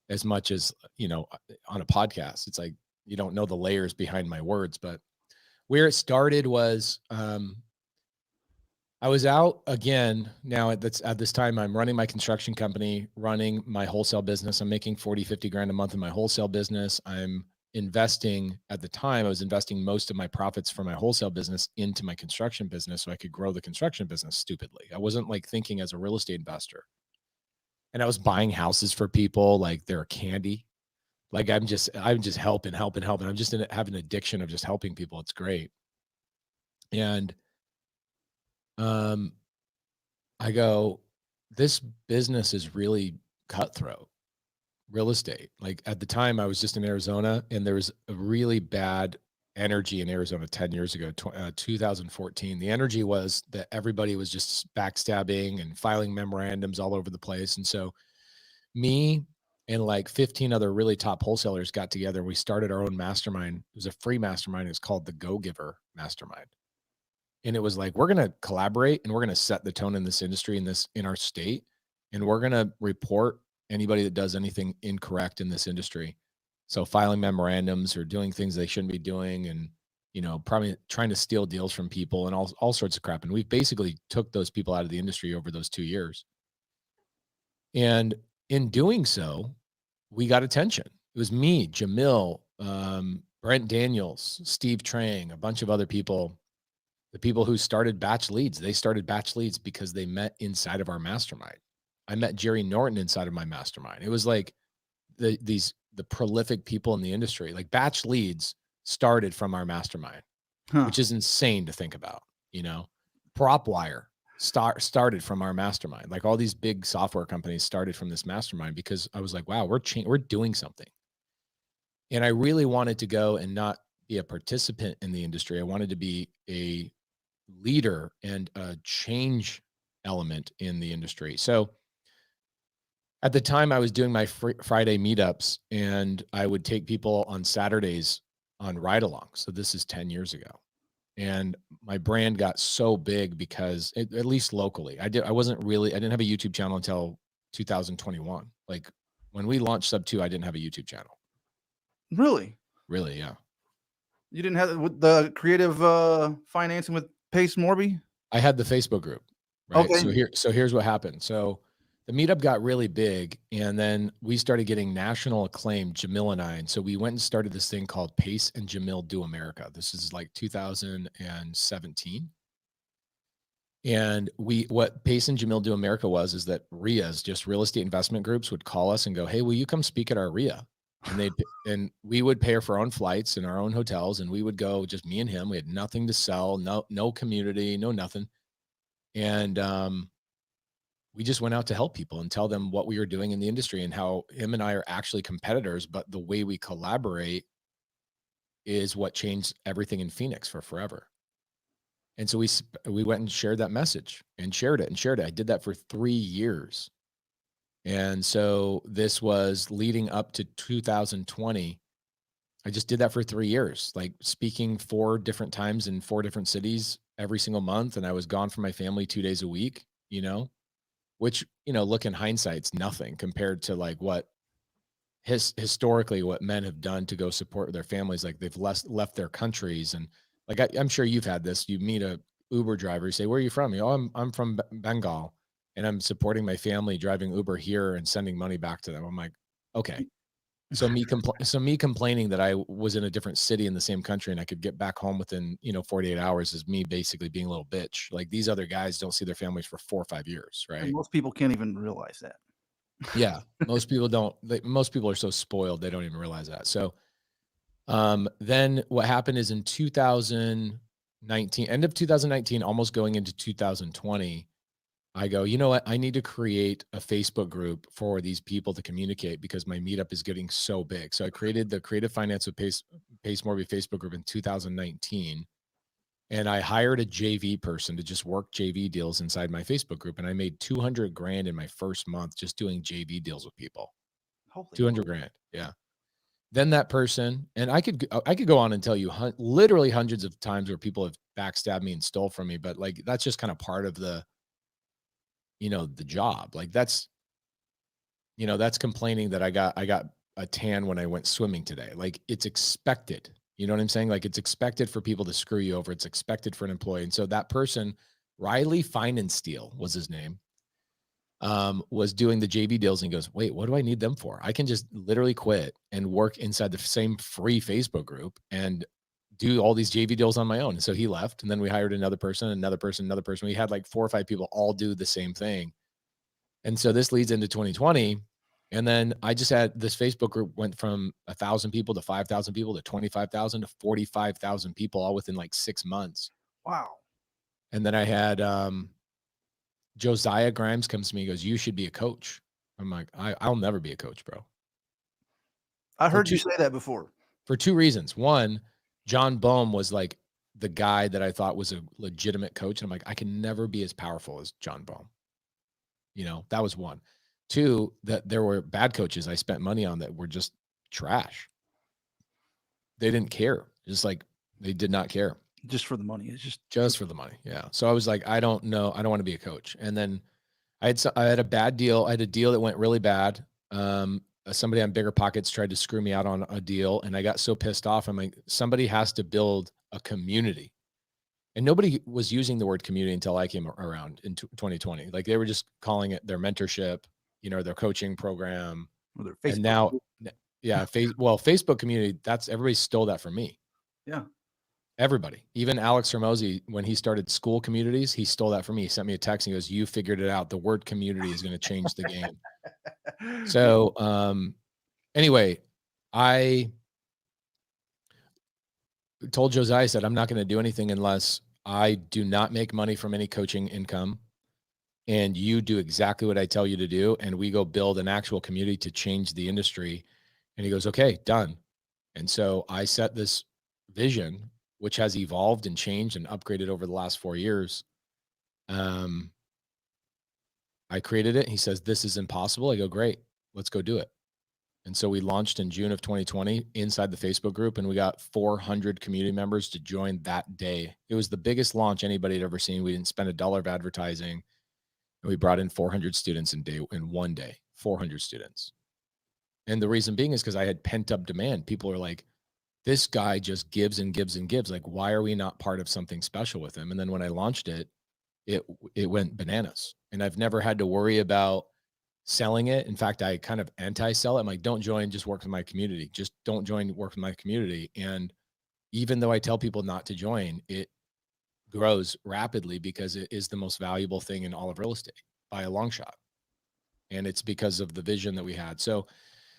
as much as, on a podcast. It's like you don't know the layers behind my words, but where it started was I was out again. Now at this time, I'm running my construction company, running my wholesale business. I'm making 40, 50 grand a month in my wholesale business. I'm investing at the time, I was investing most of my profits from my wholesale business into my construction business so I could grow the construction business stupidly. I wasn't like thinking as a real estate investor. And I was buying houses for people like they're candy. Like I'm just helping. I'm just have an addiction of just helping people. It's great. And I go, this business is really cutthroat, real estate. Like at the time I was just in Arizona and there was a really bad energy in Arizona 10 years ago, 2014. The energy was that everybody was just backstabbing and filing memorandums all over the place. And so me and like 15 other really top wholesalers got together. We started our own mastermind. It was a free mastermind. It's called the Go Giver Mastermind. And it was like, we're going to collaborate and we're going to set the tone in this industry, in our state. And we're going to report anybody that does anything incorrect in this industry. So filing memorandums or doing things they shouldn't be doing, and, probably trying to steal deals from people and all sorts of crap. And we basically took those people out of the industry over those 2 years. And in doing so, we got attention. It was me, Jamil, Brent Daniels, Steve Trang, a bunch of other people. The people who started Batch Leads, they started Batch Leads because they met inside of our mastermind. I met Jerry Norton inside of my mastermind. It was like the prolific people in the industry. Like Batch Leads started from our mastermind, which is insane to think about. PropWire started from our mastermind. Like all these big software companies started from this mastermind because I was like, wow, we're doing something. And I really wanted to go and not be a participant in the industry. I wanted to be a leader and a change element in the industry. So at the time I was doing my Friday meetups and I would take people on Saturdays on ride along. So this is 10 years ago. And my brand got so big because at least locally, I didn't have a YouTube channel until 2021. Like when we launched Sub 2, I didn't have a YouTube channel. Really? Really. Yeah. You didn't have the creative financing with Pace Morby? I had the Facebook group, right? Okay. So here's what happened. So the meetup got really big and then we started getting national acclaim, Jamil and I. And so we went and started this thing called Pace and Jamil Do America. This is like 2017. And what Pace and Jamil Do America is that RIAs, just real estate investment groups, would call us and go, hey, will you come speak at our RIA? And we would pay for our own flights and our own hotels. And we would go, just me and him. We had nothing to sell, no community, no nothing. And we just went out to help people and tell them what we were doing in the industry and how him and I are actually competitors, but the way we collaborate is what changed everything in Phoenix for forever. And so we went and shared that message and shared it. I did that for 3 years. And so this was leading up to 2020. I just did that for 3 years, like speaking 4 different times in 4 different cities every single month. And I was gone from my family 2 days a week, which, look in hindsight, it's nothing compared to like what historically what men have done to go support their families. Like they've left their countries. And like, I'm sure you've had this, you meet a Uber driver, you say, where are you from? I'm from Bengal. And I'm supporting my family driving Uber here and sending money back to them. I'm like, okay. So me complaining that I was in a different city in the same country and I could get back home within, 48 hours is me basically being a little bitch. Like these other guys don't see their families for 4 or 5 years, right? And most people can't even realize that. Yeah. Most people don't. Most people are so spoiled, they don't even realize that. So then what happened is in 2019, end of 2019, almost going into 2020, I go, you know what? I need to create a Facebook group for these people to communicate because my meetup is getting so big. So I created the Creative Finance with Pace Morby Facebook group in 2019. And I hired a JV person to just work JV deals inside my Facebook group. And I made 200 grand in my first month just doing JV deals with people. Holy 200 grand. Yeah. then that person, and I could go on and tell you literally hundreds of times where people have backstabbed me and stole from me, but like that's just kind of part of the, the job. Like that's, that's complaining that I got a tan when I went swimming today. Like it's expected. You know what I'm saying? Like it's expected for people to screw you over. It's expected for an employee. And so that person, Riley Feinensteel was his name, was doing the JV deals and goes, wait, what do I need them for? I can just literally quit and work inside the same free Facebook group and do all these JV deals on my own. And so he left, and then we hired another person, another person, another person. We had like 4 or 5 people all do the same thing. And so this leads into 2020. And then I just had this Facebook group went from 1,000 people to 5,000 people to 25,000 to 45,000 people all within like 6 months. Wow. And then I had, Josiah Grimes comes to me and goes, you should be a coach. I'm like, I'll never be a coach, bro. I heard you say that before. For 2 reasons. One, John Boehm was like the guy that I thought was a legitimate coach. And I'm like, I can never be as powerful as John Boehm. That was one. 2, that there were bad coaches I spent money on that were just trash. They didn't care. Just like they did not care. Just for the money. It's just for the money. Yeah. So I was like, I don't know. I don't want to be a coach. And then I had a bad deal. I had a deal that went really bad. Somebody on Bigger Pockets tried to screw me out on a deal, and I got so pissed off. I'm like, somebody has to build a community. And nobody was using the word community until I came around in 2020. Like they were just calling it their mentorship, their coaching program. Or their Facebook. And now, yeah, Facebook community, everybody stole that from me. Yeah. Everybody, even Alex Hormozy, when he started school communities, he stole that from me. He sent me a text and he goes, you figured it out. The word community is going to change the game. So, anyway, I told Josiah, I said, I'm not going to do anything unless I do not make money from any coaching income. And you do exactly what I tell you to do. And we go build an actual community to change the industry. And he goes, okay, done. And so I set this vision, which has evolved and changed and upgraded over the last 4 years. I created it. He says, this is impossible. I go, great, let's go do it. And so we launched in June of 2020 inside the Facebook group, and we got 400 community members to join that day. It was the biggest launch anybody had ever seen. We didn't spend $1 of advertising. And we brought in 400 students in one day, 400 students. And the reason being is because I had pent up demand. People are like, this guy just gives and gives and gives. Like, why are we not part of something special with him? And then when I launched it, it went bananas. And I've never had to worry about selling it. In fact, I kind of anti-sell it. I'm like, don't join, just work with my community. Just don't join, work with my community. And even though I tell people not to join, it grows rapidly because it is the most valuable thing in all of real estate by a long shot. And it's because of the vision that we had. So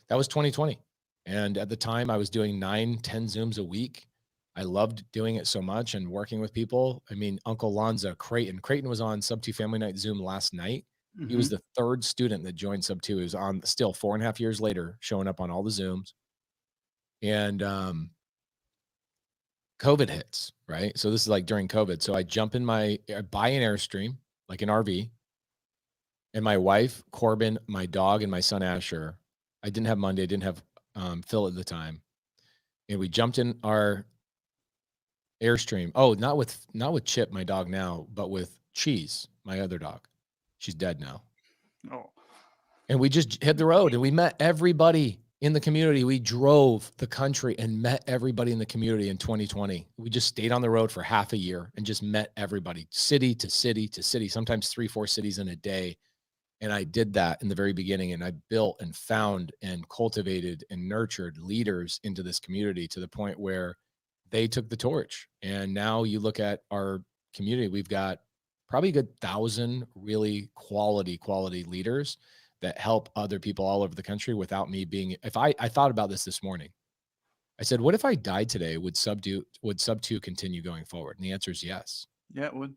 that was 2020. And at the time I was doing 9-10 Zooms a week. I loved doing it so much and working with people. I mean, Uncle Lonza, Creighton was on Sub 2 Family Night Zoom last night. He was the 3rd student that joined Sub 2. He was on still 4.5 years later, showing up on all the Zooms. And COVID hits, right? So this is like during COVID. So I buy an Airstream, like an RV. And my wife, Corbin, my dog, and my son, Asher, I didn't have Monday. I didn't have Phil at the time. And we jumped in our Airstream. Oh, not with Chip, my dog now, but with Cheese, my other dog. She's dead now. Oh. And we just hit the road and we met everybody in the community. We drove the country and met everybody in the community in 2020. We just stayed on the road for half a year and just met everybody, city to city to city, sometimes 3-4 cities in a day. And I did that in the very beginning, and I built and found and cultivated and nurtured leaders into this community to the point where they took the torch. And now you look at our community, we've got probably a good 1,000 really quality leaders that help other people all over the country without me being, I thought about this morning. I said, what if I died today? Would Sub 2 continue going forward? And the answer is yes. Yeah, it would.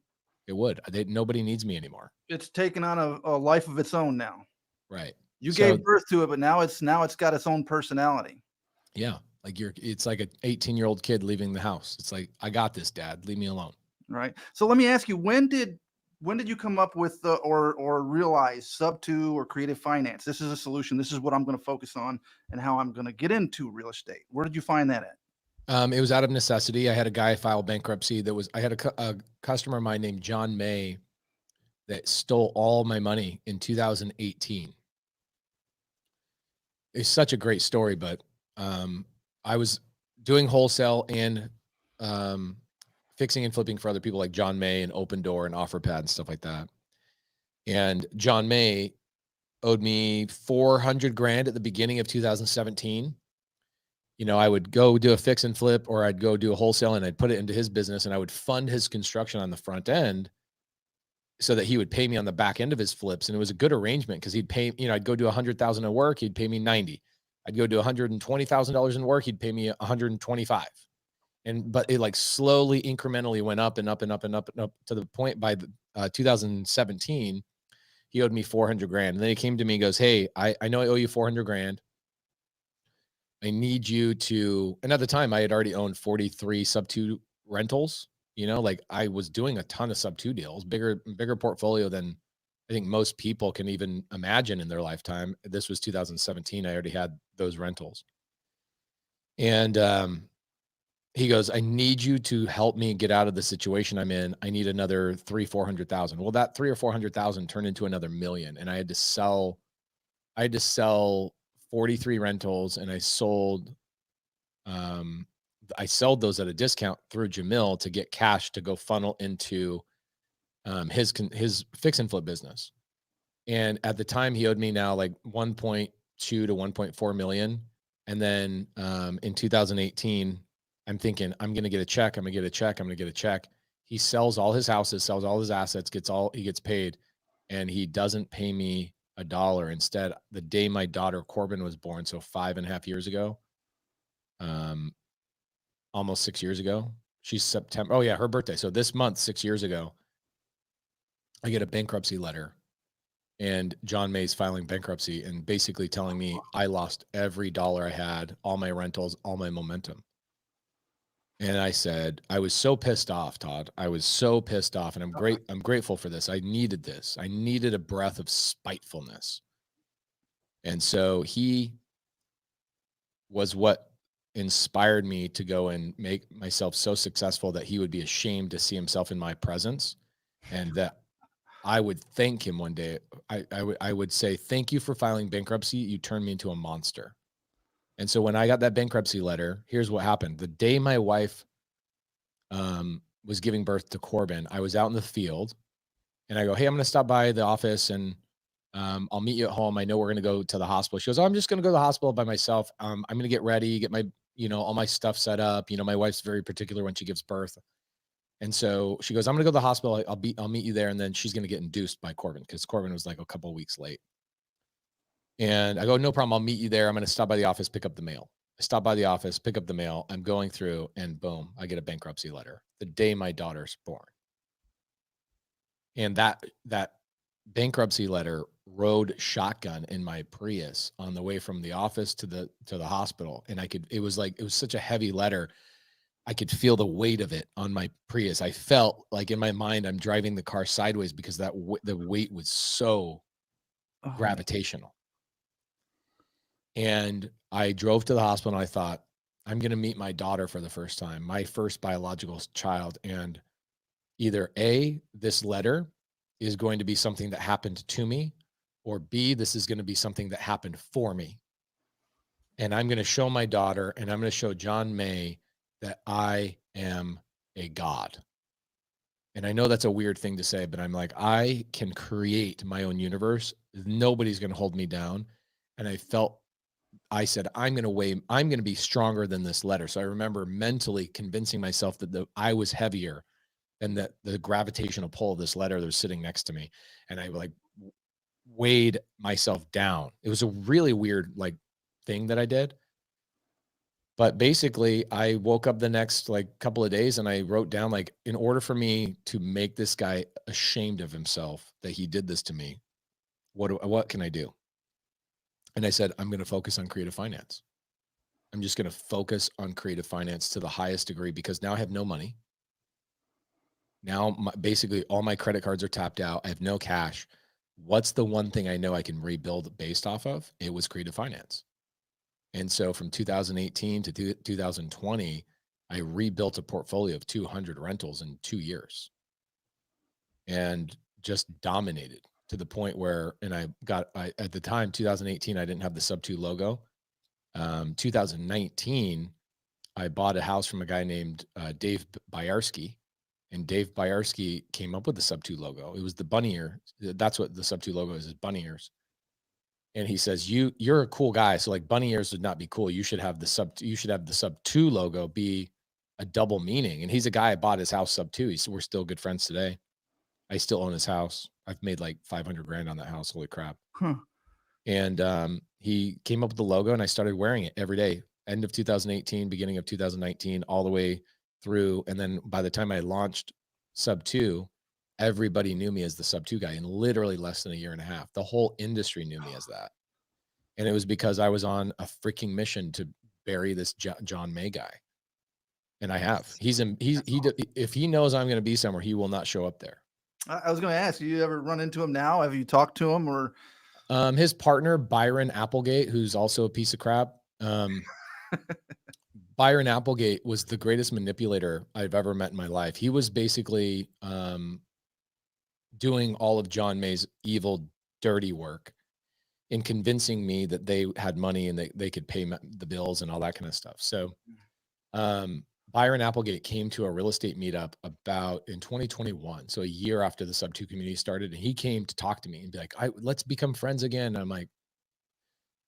It would. Nobody needs me anymore. It's taken on a life of its own now. Right. You gave birth to it, but now it's got its own personality. Yeah. Like it's like an 18-year-old kid leaving the house. It's like, I got this, Dad. Leave me alone. Right. So let me ask you, when did when did you come up with the or realize Sub2 or creative finance? This is a solution. This is what I'm going to focus on and how I'm going to get into real estate. Where did you find that at? It was out of necessity. I had a guy file bankruptcy I had a customer of mine named John May that stole all my money in 2018. It's such a great story, but I was doing wholesale and fixing and flipping for other people like John May and Open Door and OfferPad and stuff like that. And John May owed me 400 grand at the beginning of 2017. You know, I would go do a fix and flip, or I'd go do a wholesale and I'd put it into his business, and I would fund his construction on the front end so that he would pay me on the back end of his flips. And it was a good arrangement because he'd pay, you know, I'd go do 100,000 in work, he'd pay me 90. I'd go do $120,000 in work, he'd pay me 125. But it like slowly incrementally went up and up and up and up and up to the point by 2017, he owed me 400 grand. And then he came to me and goes, "Hey, I know I owe you 400 grand. I need you to," and at the time I had already owned 43 Sub2 rentals. You know, like I was doing a ton of Sub2 deals, bigger portfolio than I think most people can even imagine in their lifetime. This was 2017. I already had those rentals. And he goes, "I need you to help me get out of the situation I'm in. I need another 400,000. Well, that 300,000 or 400,000 turned into another million. And I had to sell 43 rentals, and I sold those at a discount through Jamil to get cash to go funnel into his fix and flip business. And at the time he owed me now like 1.2 to 1.4 million. And then in 2018, I'm thinking, I'm going to get a check. I'm going to get a check. I'm going to get a check. He sells all his houses, sells all his assets, he gets paid, and he doesn't pay me a dollar. Instead, the day my daughter Corbin was born, so 5.5 years ago, almost 6 years ago, she's September. Oh yeah, her birthday. So this month, 6 years ago, I get a bankruptcy letter, and John May's filing bankruptcy and basically telling me I lost every dollar I had, all my rentals, all my momentum. And I said, I was so pissed off, Todd. I was so pissed off, and I'm grateful for this. I needed this. I needed a breath of spitefulness. And so he was what inspired me to go and make myself so successful that he would be ashamed to see himself in my presence, and that I would thank him one day. I would say, "Thank you for filing bankruptcy. You turned me into a monster." And so when I got that bankruptcy letter, here's what happened. The day my wife was giving birth to Corbin, I was out in the field, and I go, "Hey, I'm going to stop by the office, and I'll meet you at home. I know we're going to go to the hospital." She goes, "Oh, I'm just going to go to the hospital by myself. I'm going to get ready, get my, all my stuff set up. My wife's very particular when she gives birth." And so she goes, "I'm going to go to the hospital. I'll meet you there." And then she's going to get induced by Corbin, because Corbin was like a couple of weeks late. And I go, "No problem. I'll meet you there. I'm going to stop by the office, pick up the mail." I stop by the office, pick up the mail. I'm going through, and boom, I get a bankruptcy letter the day my daughter's born. And that bankruptcy letter rode shotgun in my Prius on the way from the office to the hospital. And it was such a heavy letter. I could feel the weight of it on my Prius. I felt like in my mind, I'm driving the car sideways because the weight was so gravitational. And I drove to the hospital, and I thought, I'm going to meet my daughter for the first time, my first biological child. And either A, this letter is going to be something that happened to me, or B, this is going to be something that happened for me. And I'm going to show my daughter, and I'm going to show John May that I am a God. And I know that's a weird thing to say, but I'm like, I can create my own universe. Nobody's going to hold me down. And I said, I'm going to be stronger than this letter. So I remember mentally convincing myself that I was heavier than the gravitational pull of this letter that was sitting next to me. And I weighed myself down. It was a really weird thing that I did. But basically I woke up the next couple of days, and I wrote down, in order for me to make this guy ashamed of himself that he did this to me, what can I do? And I said, I'm going to focus on creative finance. I'm just going to focus on creative finance to the highest degree, because now I have no money. Now, basically all my credit cards are tapped out. I have no cash. What's the one thing I know I can rebuild based off of? It was creative finance. And so from 2018 to 2020, I rebuilt a portfolio of 200 rentals in 2 years and just dominated to the point where, and at the time, 2018, I didn't have the Sub2 logo. 2019, I bought a house from a guy named Dave Byarski, and Dave Byarski came up with the Sub2 logo. It was the bunny ear. That's what the Sub2 logo is bunny ears. And he says, you're a cool guy. So like bunny ears would not be cool. You should have the Sub2 logo be a double meaning. And he's a guy, I bought his house Sub2. We're still good friends today. I still own his house. I've made like 500 grand on that house. Holy crap. Huh. And he came up with the logo and I started wearing it every day, end of 2018, beginning of 2019, all the way through. And then by the time I launched Sub2, everybody knew me as the Sub2 guy in literally less than a year and a half. The whole industry knew me as that. And it was because I was on a freaking mission to bury this John May guy. And I have. If he knows I'm going to be somewhere, he will not show up there. I was going to ask, you ever run into him now? Have you talked to him or? His partner, Byron Applegate, who's also a piece of crap. Byron Applegate was the greatest manipulator I've ever met in my life. He was basically doing all of John May's evil, dirty work in convincing me that they had money and they could pay the bills and all that kind of stuff. So Byron Applegate came to a real estate meetup about in 2021. So a year after the Sub2 community started, and he came to talk to me and be like, let's become friends again. And I'm like,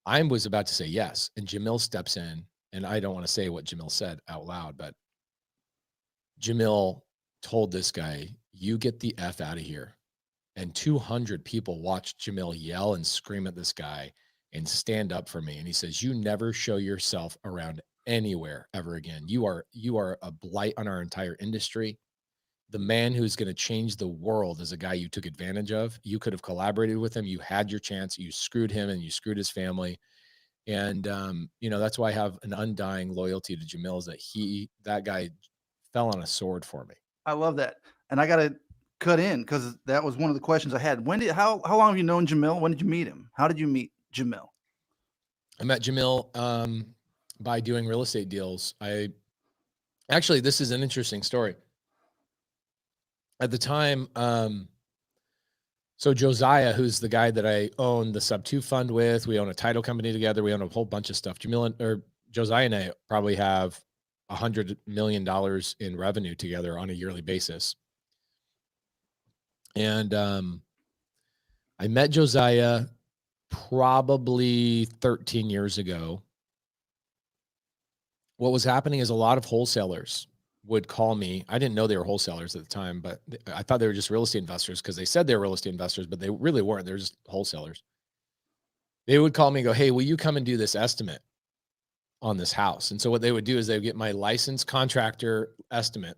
I was about to say yes. And Jamil steps in, and I don't want to say what Jamil said out loud, but Jamil told this guy, you get the F out of here. And 200 people watched Jamil yell and scream at this guy and stand up for me. And he says, you never show yourself around anywhere ever again. You are a blight on our entire industry. The man who's going to change the world is a guy you took advantage of. You could have collaborated with him. You had your chance. You screwed him and you screwed his family. And, that's why I have an undying loyalty to Jamil, is that guy fell on a sword for me. I love that. And I got to cut in because that was one of the questions I had. How long have you known Jamil? When did you meet him? How did you meet Jamil? I met Jamil by doing real estate deals. Actually, this is an interesting story. At the time, so Josiah, who's the guy that I own the Sub2 fund with, we own a title company together. We own a whole bunch of stuff. Josiah and I probably have $100 million in revenue together on a yearly basis. And I met Josiah probably 13 years ago. What was happening is a lot of wholesalers would call me. I didn't know they were wholesalers at the time, but I thought they were just real estate investors because they said they were real estate investors, but they really weren't. They're just wholesalers. They would call me and go, hey, will you come and do this estimate on this house? And so what they would do is they would get my licensed contractor estimate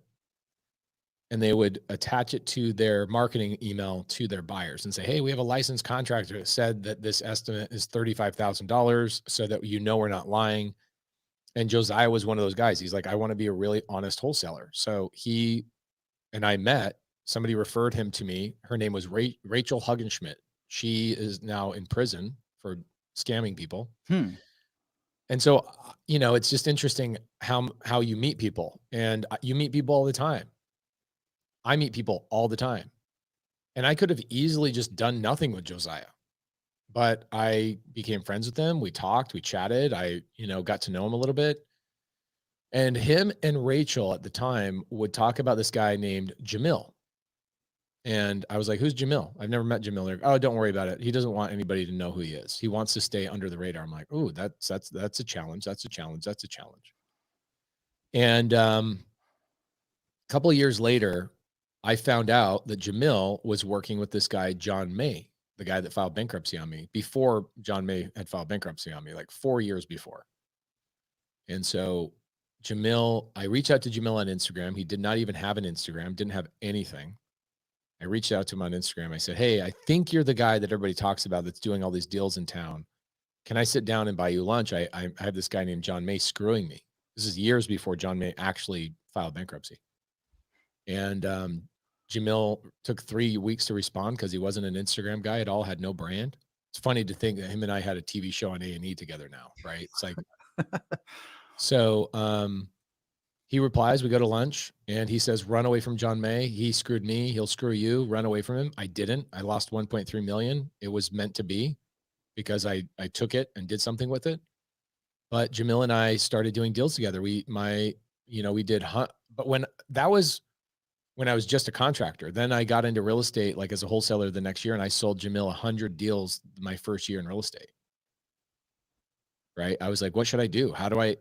and they would attach it to their marketing email to their buyers and say, hey, we have a licensed contractor that said that this estimate is $35,000 so that we're not lying. And Josiah was one of those guys. He's like, I want to be a really honest wholesaler. So he and I met, somebody referred him to me. Her name was Rachel Huggenschmidt. She is now in prison for scamming people. And so, it's just interesting how you meet people, and you meet people all the time. I meet people all the time, and I could have easily just done nothing with Josiah, but I became friends with him. We talked, we chatted. I, got to know him a little bit, and him and Rachel at the time would talk about this guy named Jamil. And I was like, who's Jamil? I've never met Jamil. Like, oh, don't worry about it. He doesn't want anybody to know who he is. He wants to stay under the radar. I'm like, oh, that's a challenge. That's a challenge. That's a challenge. And a couple of years later, I found out that Jamil was working with this guy, John May, the guy that filed bankruptcy on me before John May had filed bankruptcy on me, like 4 years before. And so I reached out to Jamil on Instagram. He did not even have an Instagram, didn't have anything. I reached out to him on Instagram. I said, hey, I think you're the guy that everybody talks about that's doing all these deals in town. Can I sit down and buy you lunch? I have this guy named John May screwing me. This is years before John May actually filed bankruptcy. And Jamil took 3 weeks to respond because he wasn't an Instagram guy at all, had no brand. It's funny to think that him and I had a TV show on A&E together now, right? It's like, so he replies, we go to lunch, and he says, run away from John May. He screwed me. He'll screw you. Run away from him. I didn't. I lost 1.3 million. It was meant to be because I took it and did something with it. But Jamil and I started doing deals together. We did hunt, but when I was just a contractor, then I got into real estate, like as a wholesaler the next year, and I sold Jamil 100 deals my first year in real estate. Right. I was like, what should I do? How do I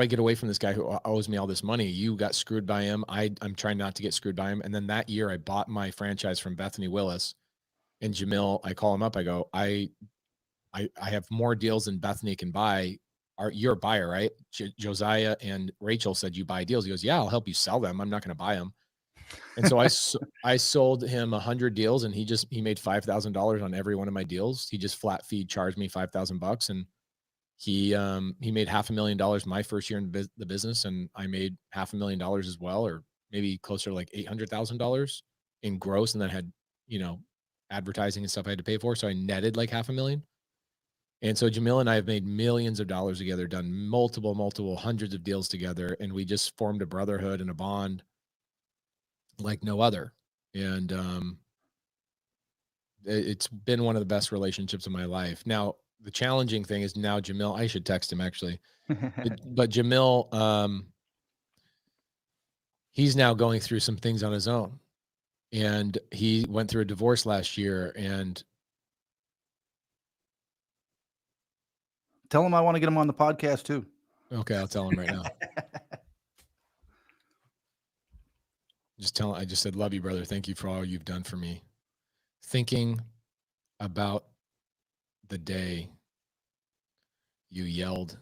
get away from this guy who owes me all this money? You got screwed by him. I'm trying not to get screwed by him. And then that year I bought my franchise from Bethany Willis, and Jamil, I call him up. I go, I have more deals than Bethany can buy. You're a buyer, right? Josiah and Rachel said you buy deals. He goes, yeah, I'll help you sell them. I'm not going to buy them. And so I sold him 100 deals, and he made $5,000 on every one of my deals. He just flat fee charged me $5,000, and he made $500,000 my first year in the business, and I made $500,000 as well, or maybe closer to like $800,000 in gross, and then I had advertising and stuff I had to pay for, so I netted like $500,000. And so Jamil and I have made millions of dollars together, done multiple hundreds of deals together, and we just formed a brotherhood and a bond like no other. And it's been one of the best relationships of my life. Now, the challenging thing is now Jamil, I should text him actually, but Jamil, he's now going through some things on his own, and he went through a divorce last year. And Tell him I want to get him on the podcast too. Okay, I'll tell him right now. I just said, love you, brother. Thank you for all you've done for me. Thinking about the day you yelled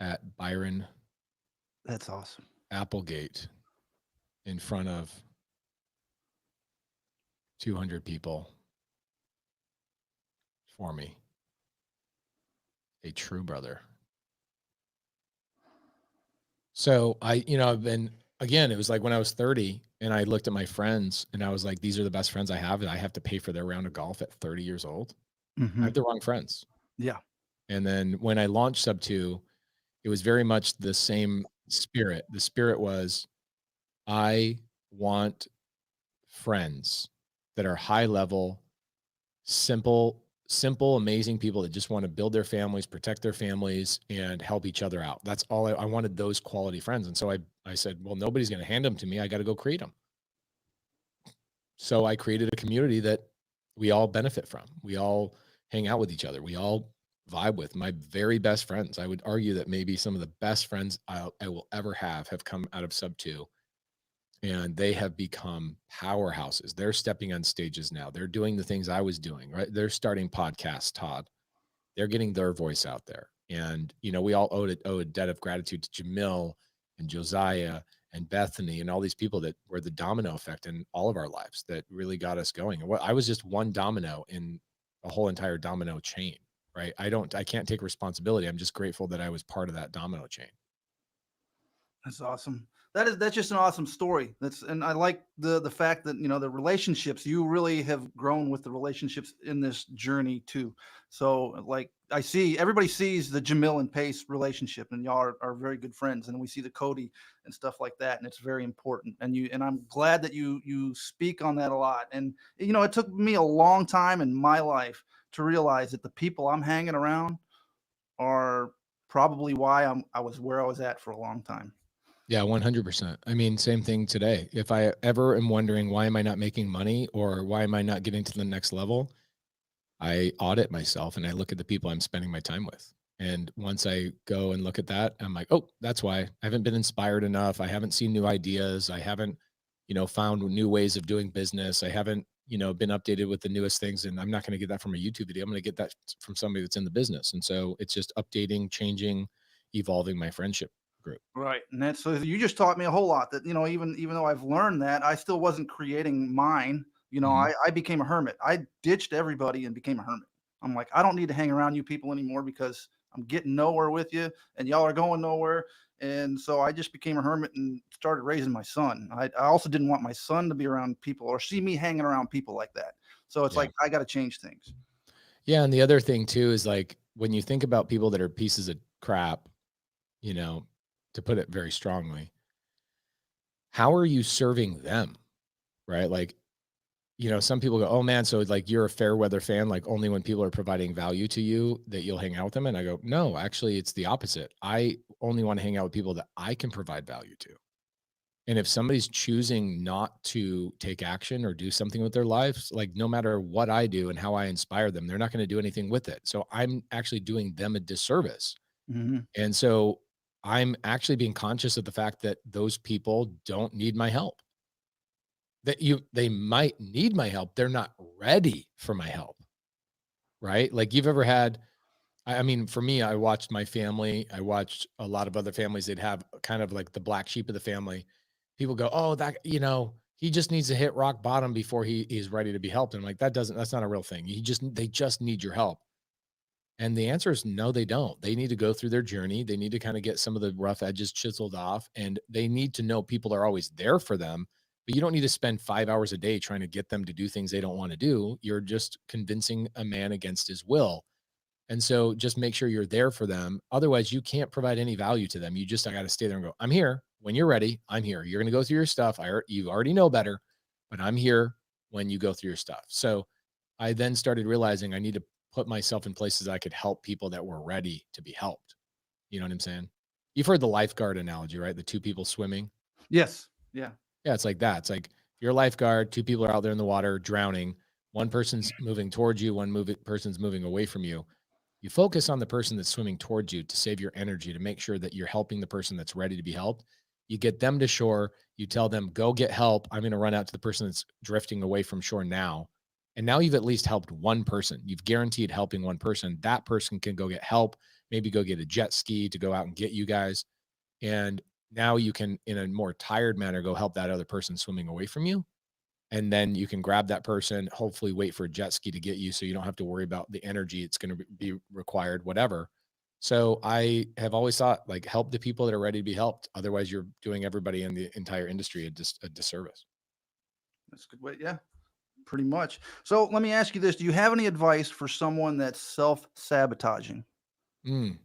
at Byron. That's awesome. Applegate in front of 200 people for me. A true brother. So I've been, again, it was like when I was 30 and I looked at my friends and I was like, these are the best friends I have, and I have to pay for their round of golf at 30 years old. I have the wrong friends. Yeah. And then when I launched Sub2, it was very much the same spirit. The spirit was, I want friends that are high level, simple, amazing people that just want to build their families, protect their families, and help each other out. That's all I wanted, those quality friends. And so I said, well, nobody's going to hand them to me. I got to go create them. So I created a community that we all benefit from. We all hang out with each other. We all vibe with. My very best friends, I would argue that maybe some of the best friends I will ever have come out of Sub2. And they have become powerhouses. They're stepping on stages now. They're doing the things I was doing, right? They're starting podcasts, Todd. They're getting their voice out there. And, we all owe a debt of gratitude to Jamil and Josiah and Bethany and all these people that were the domino effect in all of our lives that really got us going. And I was just one domino in a whole entire domino chain, right? I can't take responsibility. I'm just grateful that I was part of that domino chain. That's awesome. That's just an awesome story. And I like the fact that, the relationships, you really have grown with the relationships in this journey too. So like everybody sees the Jamil and Pace relationship, and y'all are very good friends. And we see the Cody and stuff like that. And it's very important. And I'm glad that you speak on that a lot. And, it took me a long time in my life to realize that the people I'm hanging around are probably why I was where I was at for a long time. Yeah, 100%. I mean, same thing today. If I ever am wondering, why am I not making money, or why am I not getting to the next level? I audit myself and I look at the people I'm spending my time with. And once I go and look at that, I'm like, oh, that's why I haven't been inspired enough. I haven't seen new ideas. I haven't, found new ways of doing business. I haven't, been updated with the newest things. And I'm not going to get that from a YouTube video. I'm going to get that from somebody that's in the business. And so it's just updating, changing, evolving my friendship group. Right. And so you just taught me a whole lot that, even though I've learned that, I still wasn't creating mine. I became a hermit. I ditched everybody and became a hermit. I'm like, I don't need to hang around you people anymore because I'm getting nowhere with you, and y'all are going nowhere. And so I just became a hermit and started raising my son. I also didn't want my son to be around people or see me hanging around people like that. So it's Yeah. like, I got to change things. Yeah. And the other thing too is like when you think about people that are pieces of crap, you know, to put it very strongly, how are you serving them? Right? Like, you know, some people go, oh man, so like you're a fair weather fan, like only when people are providing value to you that you'll hang out with them. And I go, no, actually, it's the opposite. I only want to hang out with people that I can provide value to. And if somebody's choosing not to take action or do something with their lives, like no matter what I do and how I inspire them, they're not going to do anything with it. So I'm actually doing them a disservice. Mm-hmm. And so I'm actually being conscious of the fact that those people don't need my help. They might need my help. They're not ready for my help. Right? Like you've ever had, I mean, for me, I watched my family. I watched a lot of other families. They'd have kind of like the black sheep of the family. People go, oh, that, you know, he just needs to hit rock bottom before he is ready to be helped. And I'm like, that's not a real thing. They just need your help. And the answer is no, they don't. They need to go through their journey. They need to kind of get some of the rough edges chiseled off, and they need to know people are always there for them. But you don't need to spend 5 hours a day trying to get them to do things they don't want to do. You're just convincing a man against his will. And so just make sure you're there for them. Otherwise, you can't provide any value to them. I got to stay there and go, I'm here. When you're ready, I'm here. You're going to go through your stuff. You already know better, but I'm here when you go through your stuff. So I then started realizing I need to put myself in places I could help people that were ready to be helped. You know what I'm saying? You've heard the lifeguard analogy, right? The two people swimming. Yes. Yeah. Yeah, it's like that. It's like if you're a lifeguard, two people are out there in the water drowning. One person's moving towards you, person's moving away from you. You focus on the person that's swimming towards you to save your energy, to make sure that you're helping the person that's ready to be helped. You get them to shore. You tell them, go get help. I'm going to run out to the person that's drifting away from shore now. And now you've at least helped one person. You've guaranteed helping one person. That person can go get help, maybe go get a jet ski to go out and get you guys. And now you can, in a more tired manner, go help that other person swimming away from you. And then you can grab that person, hopefully wait for a jet ski to get you so you don't have to worry about the energy it's going to be required, whatever. So I have always thought, like, help the people that are ready to be helped. Otherwise, you're doing everybody in the entire industry a disservice. That's a good way. Yeah, pretty much. So let me ask you this. Do you have any advice for someone that's self-sabotaging? Mm.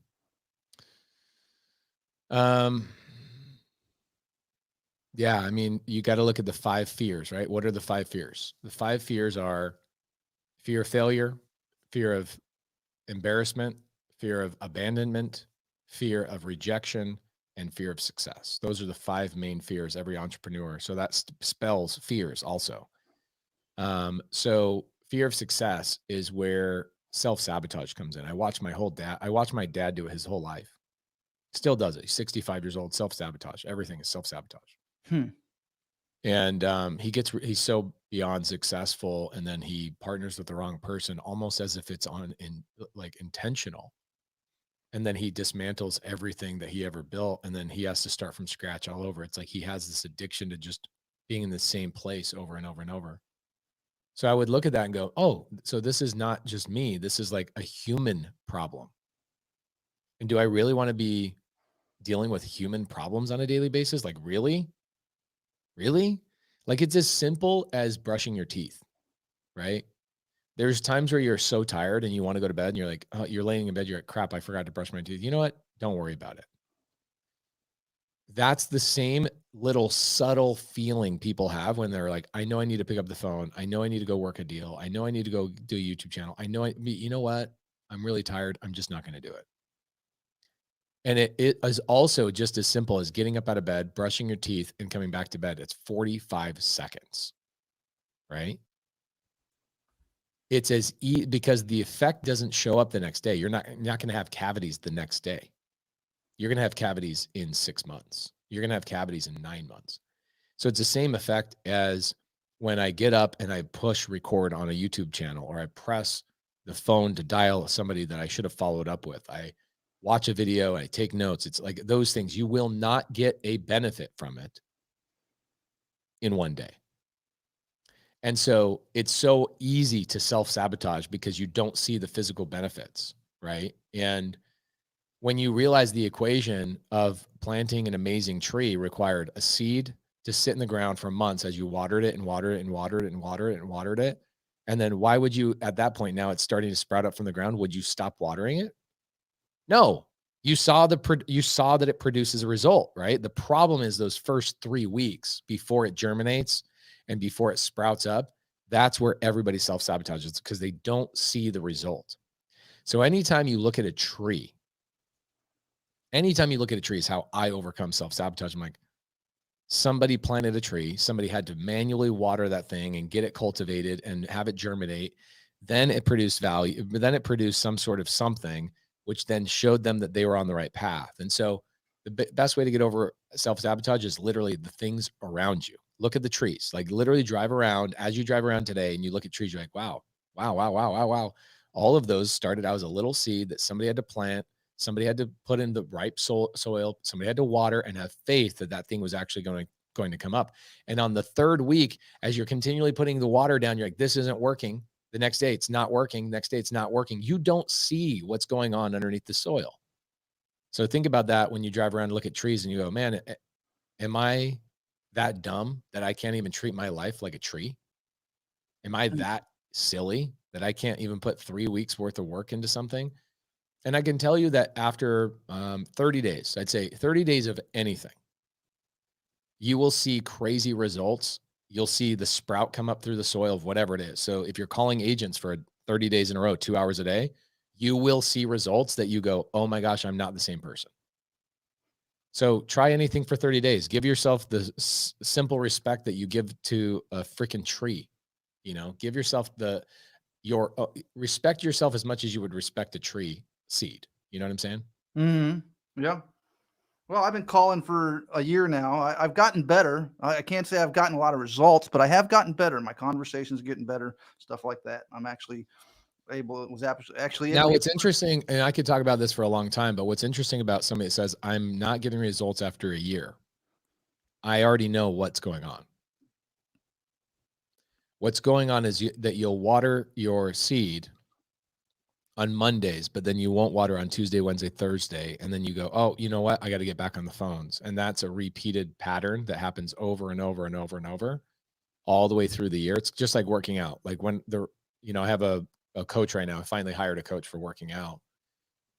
Yeah, I mean, you got to look at the 5 fears, right? What are the 5 fears? The 5 fears are fear of failure, fear of embarrassment, fear of abandonment, fear of rejection, and fear of success. Those are the 5 main fears every entrepreneur. So that spells fears also. So fear of success is where self-sabotage comes in. I watched my dad do it his whole life. Still does it. He's 65 years old, self-sabotage. Everything is self-sabotage. And he's so beyond successful, and then he partners with the wrong person, almost as if it's intentional. And then he dismantles everything that he ever built, and then he has to start from scratch all over. It's like he has this addiction to just being in the same place over and over and over. So I would look at that and go, oh, so this is not just me. This is like a human problem. And do I really want to be dealing with human problems on a daily basis? Like, really? Really? Like, it's as simple as brushing your teeth, right? There's times where you're so tired and you want to go to bed and you're like, oh, you're laying in bed. You're like, crap, I forgot to brush my teeth. You know what? Don't worry about it. That's the same little subtle feeling people have when they're like, I know I need to pick up the phone. I know I need to go work a deal. I know I need to go do a YouTube channel. You know what? I'm really tired. I'm just not going to do it. And it is also just as simple as getting up out of bed, brushing your teeth, and coming back to bed. It's 45 seconds, right? It's because the effect doesn't show up the next day. You're not going to have cavities the next day. You're going to have cavities in 6 months. You're going to have cavities in 9 months. So it's the same effect as when I get up and I push record on a YouTube channel, or I press the phone to dial somebody that I should have followed up with. I watch a video, I take notes. It's like those things. You will not get a benefit from it in one day. And so it's so easy to self-sabotage because you don't see the physical benefits, right? And when you realize the equation of planting an amazing tree required a seed to sit in the ground for months as you watered it and watered it and watered it and watered it and watered it. And then why would you, at that point, now it's starting to sprout up from the ground, would you stop watering it? No. You saw that it produces a result, right? The problem is those first 3 weeks before it germinates and before it sprouts up, that's where everybody self-sabotages because they don't see the result. So anytime you look at a tree is how I overcome self-sabotage. I'm like, somebody planted a tree, somebody had to manually water that thing and get it cultivated and have it germinate. Then it produced value, but then it produced some sort of something, which then showed them that they were on the right path. And so the best way to get over self-sabotage is literally the things around you. Look at the trees, like literally drive around. As you drive around today and you look at trees, you're like, wow, wow, wow, wow, wow, wow. All of those started out as a little seed that somebody had to plant. Somebody had to put in the ripe soil. Somebody had to water and have faith that that thing was actually going to come up. And on the third week, as you're continually putting the water down, you're like, this isn't working. The next day it's not working. Next day it's not working. You don't see what's going on underneath the soil. So think about that when you drive around and look at trees and you go, man, am I that dumb that I can't even treat my life like a tree? Am I that silly that I can't even put 3 weeks worth of work into something? And I can tell you that after 30 days, I'd say 30 days of anything, you will see crazy results. You'll see the sprout come up through the soil of whatever it is. So if you're calling agents for 30 days in a row, 2 hours a day, you will see results that you go, oh my gosh, I'm not the same person. So try anything for 30 days. Give yourself the simple respect that you give to a freaking tree. Give yourself respect yourself as much as you would respect a tree seed. You know what I'm saying? Mm-hmm. Yeah. Well, I've been calling for a year now. I've gotten better. I can't say I've gotten a lot of results, but I have gotten better. My conversations are getting better, stuff like that. I'm actually actually able Now, to what's interesting, and I could talk about this for a long time, but what's interesting about somebody that says, I'm not getting results after a year, I already know what's going on. What's going on is that you'll water your seed on Mondays, but then you won't water on Tuesday, Wednesday, Thursday. And then you go, oh, you know what? I got to get back on the phones. And that's a repeated pattern that happens over and over and over and over all the way through the year. It's just like working out. Like when I have a coach right now. I finally hired a coach for working out.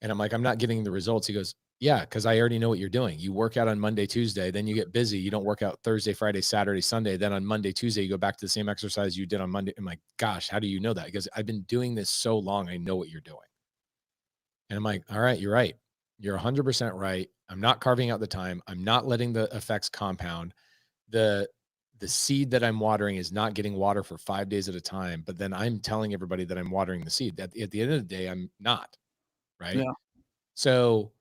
And I'm like, I'm not getting the results. He goes, yeah, because I already know what you're doing. You work out on Monday, Tuesday, then you get busy. You don't work out Thursday, Friday, Saturday, Sunday. Then on Monday, Tuesday, you go back to the same exercise you did on Monday. I'm like, gosh, how do you know that? Because I've been doing this so long. I know what you're doing. And I'm like, all right, you're right. You're 100% right. I'm not carving out the time. I'm not letting the effects compound. The seed that I'm watering is not getting water for 5 days at a time, but then I'm telling everybody that I'm watering the seed. At the end of the day, I'm not. Right. Yeah. So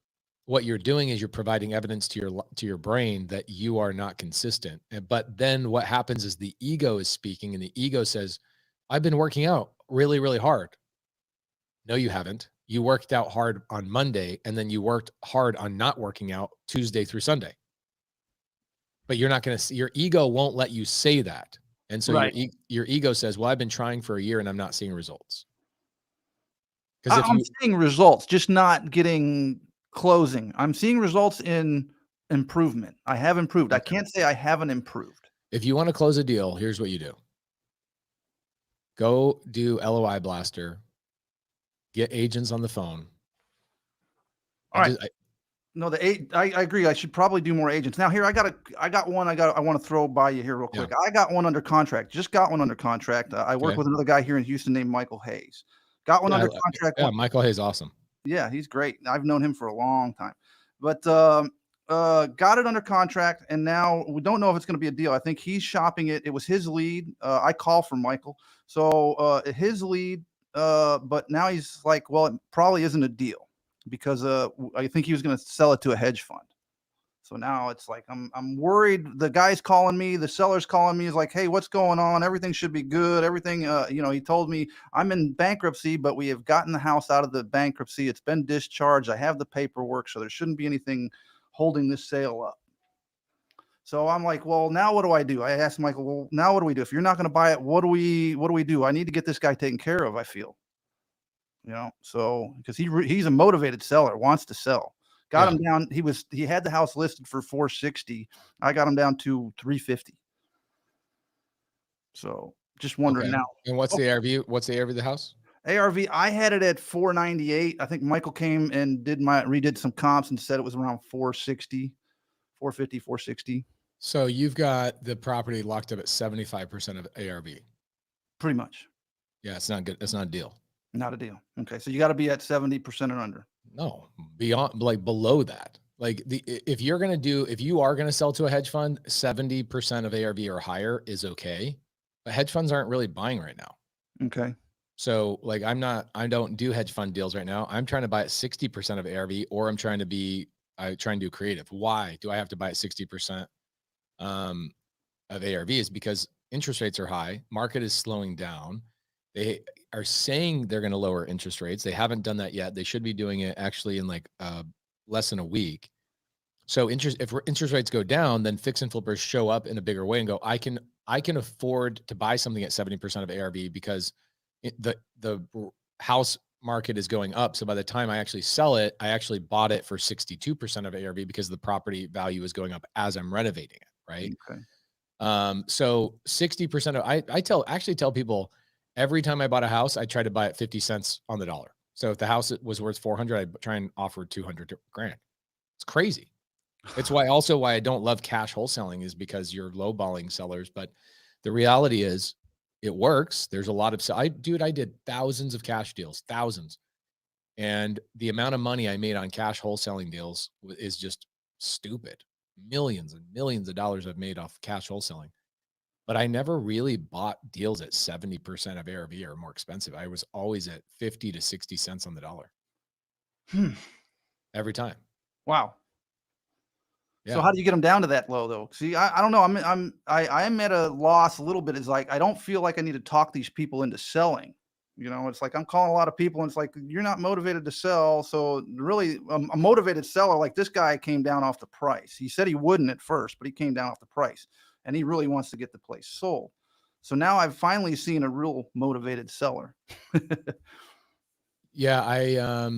what you're doing is you're providing evidence to your brain that you are not consistent. But then what happens is the ego is speaking and the ego says, I've been working out really, really hard. No, you haven't. You worked out hard on Monday and then you worked hard on not working out Tuesday through Sunday. But you're not going to your ego won't let you say that. And so right. your ego says, well, I've been trying for a year and I'm not seeing results. I'm seeing results, just not getting closing. I'm seeing results in improvement. I have improved. Okay. I can't say I haven't improved. If you want to close a deal, here's what you do. Go do LOI Blaster. Get agents on the phone. All right. I agree. I should probably do more agents. Now here, I got one I want to throw by you here real quick. Yeah. I got one under contract. Just got one under contract. I work with another guy here in Houston named Michael Hayes. Got one under contract. Yeah, Michael Hayes, awesome. Yeah, he's great. I've known him for a long time. But got it under contract, and now we don't know if it's going to be a deal. I think he's shopping it. It was his lead. I call for Michael. So his lead, but now he's like, well, it probably isn't a deal because I think he was going to sell it to a hedge fund. So now it's like I'm worried. The guy's calling me, the seller's calling me. He's like, hey, what's going on? Everything should be good. Everything, he told me I'm in bankruptcy, but we have gotten the house out of the bankruptcy. It's been discharged. I have the paperwork, so there shouldn't be anything holding this sale up. So I'm like, well, now what do I do? I asked Michael, well, now what do we do? If you're not going to buy it, what do we do? I need to get this guy taken care of, I feel. So because he's a motivated seller, wants to sell. Got him down. He had the house listed for 460. I got him down to 350. So just wondering now. And what's the ARV? What's the ARV of the house? ARV, I had it at 498. I think Michael came and redid some comps and said it was around 460, 450, 460. So you've got the property locked up at 75% of ARV. Pretty much. Yeah, it's not good. It's not a deal. Not a deal. Okay, so you got to be at 70% or under. No, beyond, like below that. Like if you are gonna sell to a hedge fund, 70% of ARV or higher is okay. But hedge funds aren't really buying right now. Okay. So like I don't do hedge fund deals right now. I'm trying to buy at 60% of ARV, or I'm trying to do creative. Why do I have to buy at 60% of ARV? Is because interest rates are high, market is slowing down. They are saying they're going to lower interest rates. They haven't done that yet. They should be doing it actually in like less than a week. So if interest rates go down, then fix and flippers show up in a bigger way and go, I can afford to buy something at 70% of ARV because the house market is going up. So by the time I actually sell it, I actually bought it for 62% of ARV because the property value is going up as I'm renovating it. Right. Okay. So 60% of I tell people every time I bought a house, I tried to buy it 50 cents on the dollar. So if the house was worth 400, I'd try and offer 200 grand. It's crazy. It's why I don't love cash wholesaling, is because you're lowballing sellers. But the reality is it works. There's a lot of, I did thousands of cash deals, thousands. And the amount of money I made on cash wholesaling deals is just stupid. Millions and millions of dollars I've made off cash wholesaling. But I never really bought deals at 70% of ARV or more expensive. I was always at 50 to 60 cents on the dollar. Every time. Wow. Yeah. So how do you get them down to that low though? See, I don't know. I'm at a loss a little bit. It's like, I don't feel like I need to talk these people into selling. It's like I'm calling a lot of people and it's like, you're not motivated to sell. So really a motivated seller like this guy came down off the price. He said he wouldn't at first, but he came down off the price and he really wants to get the place sold. So now I've finally seen a real motivated seller. Yeah. I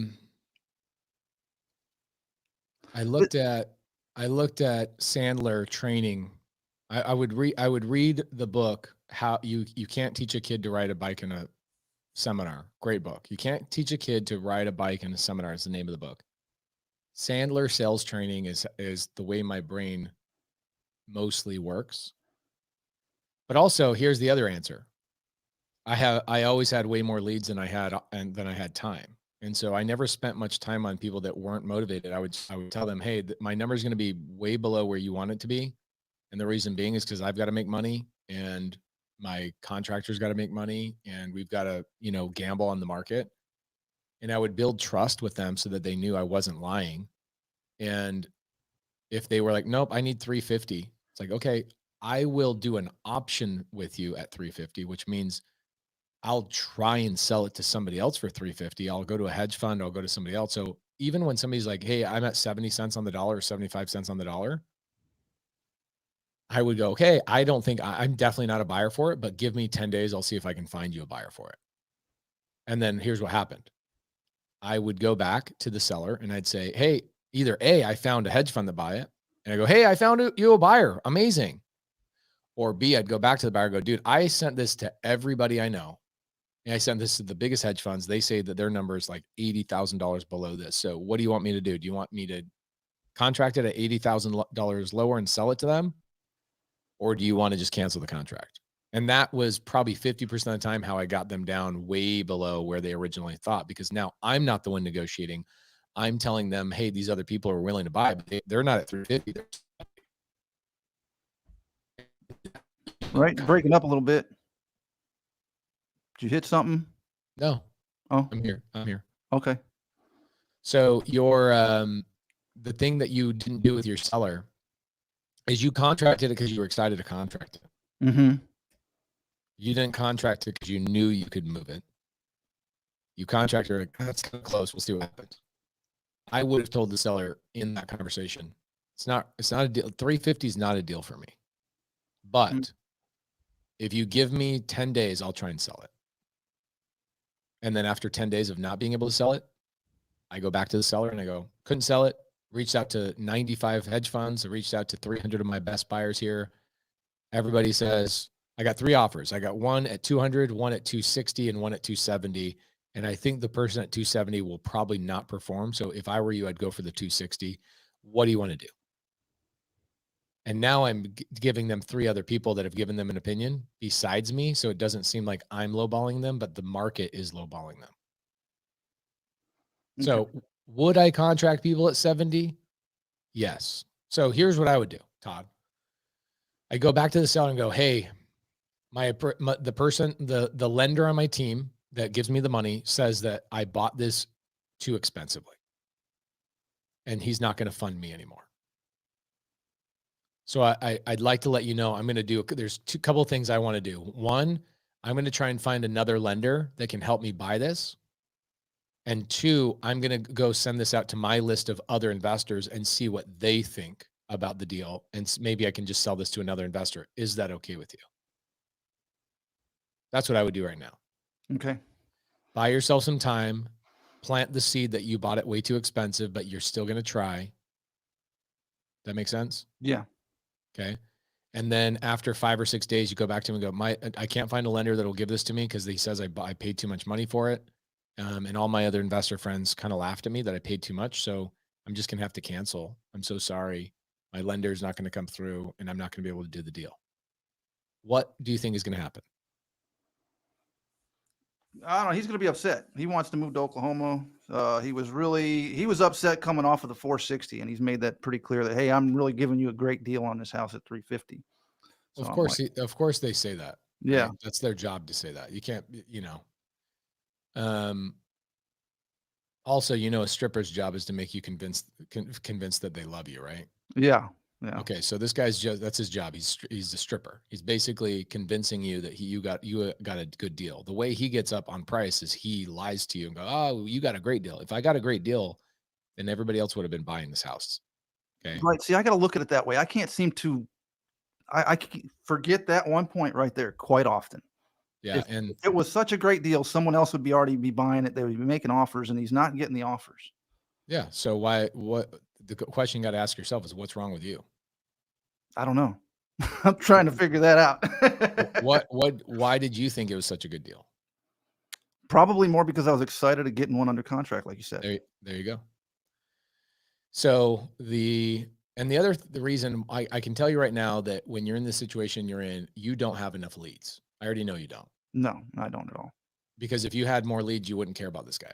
looked at Sandler training. I would read the book, How You Can't Teach a Kid to Ride a Bike in a Seminar. Great book. You Can't Teach a Kid to Ride a Bike in a Seminar is the name of the book. Sandler sales training is the way my brain mostly works. But also, here's the other answer. I always had way more leads than I had time. And so I never spent much time on people that weren't motivated. I would tell them, hey, my number is going to be way below where you want it to be. And the reason being is because I've got to make money and my contractor's got to make money and we've got to, gamble on the market. And I would build trust with them so that they knew I wasn't lying. And if they were like, nope, I need 350. It's like, okay, I will do an option with you at 350, which means I'll try and sell it to somebody else for 350. I'll go to a hedge fund. I'll go to somebody else. So even when somebody's like, hey, I'm at 70 cents on the dollar or 75 cents on the dollar, I would go, okay, I'm definitely not a buyer for it, but give me 10 days. I'll see if I can find you a buyer for it. And then here's what happened. I would go back to the seller and I'd say, hey, either A, I found a hedge fund to buy it. And I go, hey, I found you a buyer. Amazing. Or B, I'd go back to the buyer and go, dude, I sent this to everybody I know. And I sent this to the biggest hedge funds. They say that their number is like $80,000 below this. So what do you want me to do? Do you want me to contract it at $80,000 lower and sell it to them? Or do you want to just cancel the contract? And that was probably 50% of the time how I got them down way below where they originally thought, because now I'm not the one negotiating. I'm telling them, hey, these other people are willing to buy, but they're not at 350. Right. Breaking up a little bit. Did you hit something? No. Oh, I'm here. Okay. So the thing that you didn't do with your seller is you contracted it because you were excited to contract it. Mm-hmm. You didn't contract it because you knew you could move it. You contracted it, that's kind of close. We'll see what happens. I would have told the seller in that conversation, it's not a deal. 350 is not a deal for me. But if you give me 10 days, I'll try and sell it. And then after 10 days of not being able to sell it, I go back to the seller and I go, couldn't sell it. Reached out to 95 hedge funds. I reached out to 300 of my best buyers here. Everybody says, I got 3 offers. I got one at 200, one at 260, and one at 270. And I think the person at 270 will probably not perform. So if I were you, I'd go for the 260. What do you want to do? And now I'm giving them 3 other people that have given them an opinion besides me. So it doesn't seem like I'm lowballing them, but the market is lowballing them. So would I contract people at 70? Yes. So here's what I would do, Todd. I go back to the seller and go, hey, the lender on my team that gives me the money says that I bought this too expensively and he's not going to fund me anymore. So I'd like to let you know, I'm going to do, there's a couple of things I want to do. One, I'm going to try and find another lender that can help me buy this. And 2, I'm going to go send this out to my list of other investors and see what they think about the deal. And maybe I can just sell this to another investor. Is that okay with you? That's what I would do right now. Okay. Buy yourself some time, plant the seed that you bought it way too expensive, but you're still going to try. That make sense? Yeah. Okay. And then after 5 or 6 days, you go back to him and go, I can't find a lender that will give this to me because he says I paid too much money for it. And all my other investor friends kind of laughed at me that I paid too much. So I'm just going to have to cancel. I'm so sorry. My lender's not going to come through and I'm not going to be able to do the deal. What do you think is going to happen? I don't know. He's going to be upset. He wants to move to Oklahoma. He was upset coming off of the 460, and he's made that pretty clear that, hey, I'm really giving you a great deal on this house at 350. So of course they say that. Yeah. Right? That's their job to say that. You can't, also, a stripper's job is to make you convinced that they love you, right? Yeah. Yeah. Okay. So this guy's that's his job. He's a stripper. He's basically convincing you that you got a good deal. The way he gets up on price is he lies to you and go, oh, you got a great deal. If I got a great deal, then everybody else would have been buying this house. Okay. Right. See, I got to look at it that way. I can't seem to, I forget that one point right there quite often. Yeah. If it was such a great deal, someone else would already be buying it. They would be making offers, and he's not getting the offers. Yeah. So the question you got to ask yourself is, what's wrong with you? I don't know. I'm trying to figure that out. Why did you think it was such a good deal? Probably more because I was excited at getting one under contract, like you said. There you go. So the reason I can tell you right now that when you're in the situation you're in, you don't have enough leads. I already know you don't. No, I don't at all. Because if you had more leads, you wouldn't care about this guy.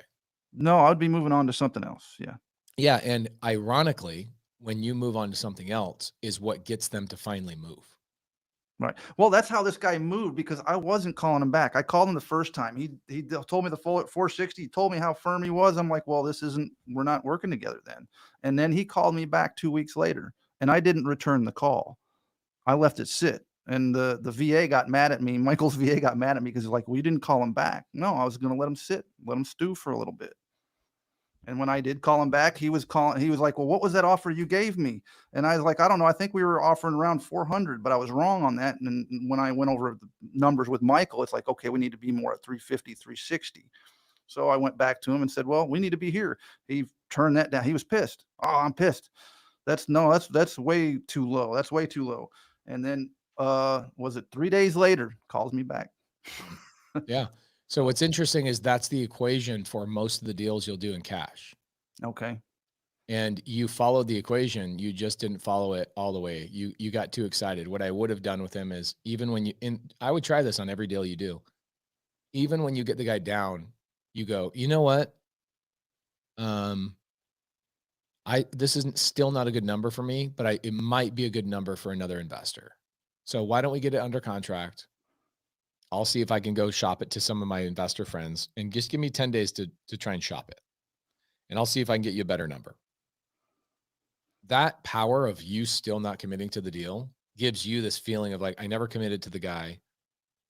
No, I'd be moving on to something else. Yeah. Yeah. And ironically, when you move on to something else is what gets them to finally move. Right. Well, that's how this guy moved, because I wasn't calling him back. I called him the first time. He told me the full at 460. He told me how firm he was. I'm like, well, we're not working together then. And then he called me back 2 weeks later, and I didn't return the call. I left it sit. And the VA got mad at me. Michael's VA got mad at me because he's like, well, you didn't call him back. No, I was going to let him sit, let him stew for a little bit. And when I did call him back, he was like, well, what was that offer you gave me? And I was like, I don't know. I think we were offering around 400, but I was wrong on that. And when I went over the numbers with Michael, it's like, okay, we need to be more at 350, 360. So I went back to him and said, well, we need to be here. He turned that down. He was pissed. Oh, I'm pissed. That's way too low. That's way too low. And then, was it 3 days later, calls me back. Yeah. So what's interesting is that's the equation for most of the deals you'll do in cash. Okay. And you followed the equation. You just didn't follow it all the way. You got too excited. What I would have done with him is, even when I would try this on every deal you do. Even when you get the guy down, you go, you know what? This isn't still not a good number for me, but it might be a good number for another investor. So why don't we get it under contract? I'll see if I can go shop it to some of my investor friends, and just give me 10 days to try and shop it. And I'll see if I can get you a better number. That power of you still not committing to the deal gives you this feeling of like, I never committed to the guy.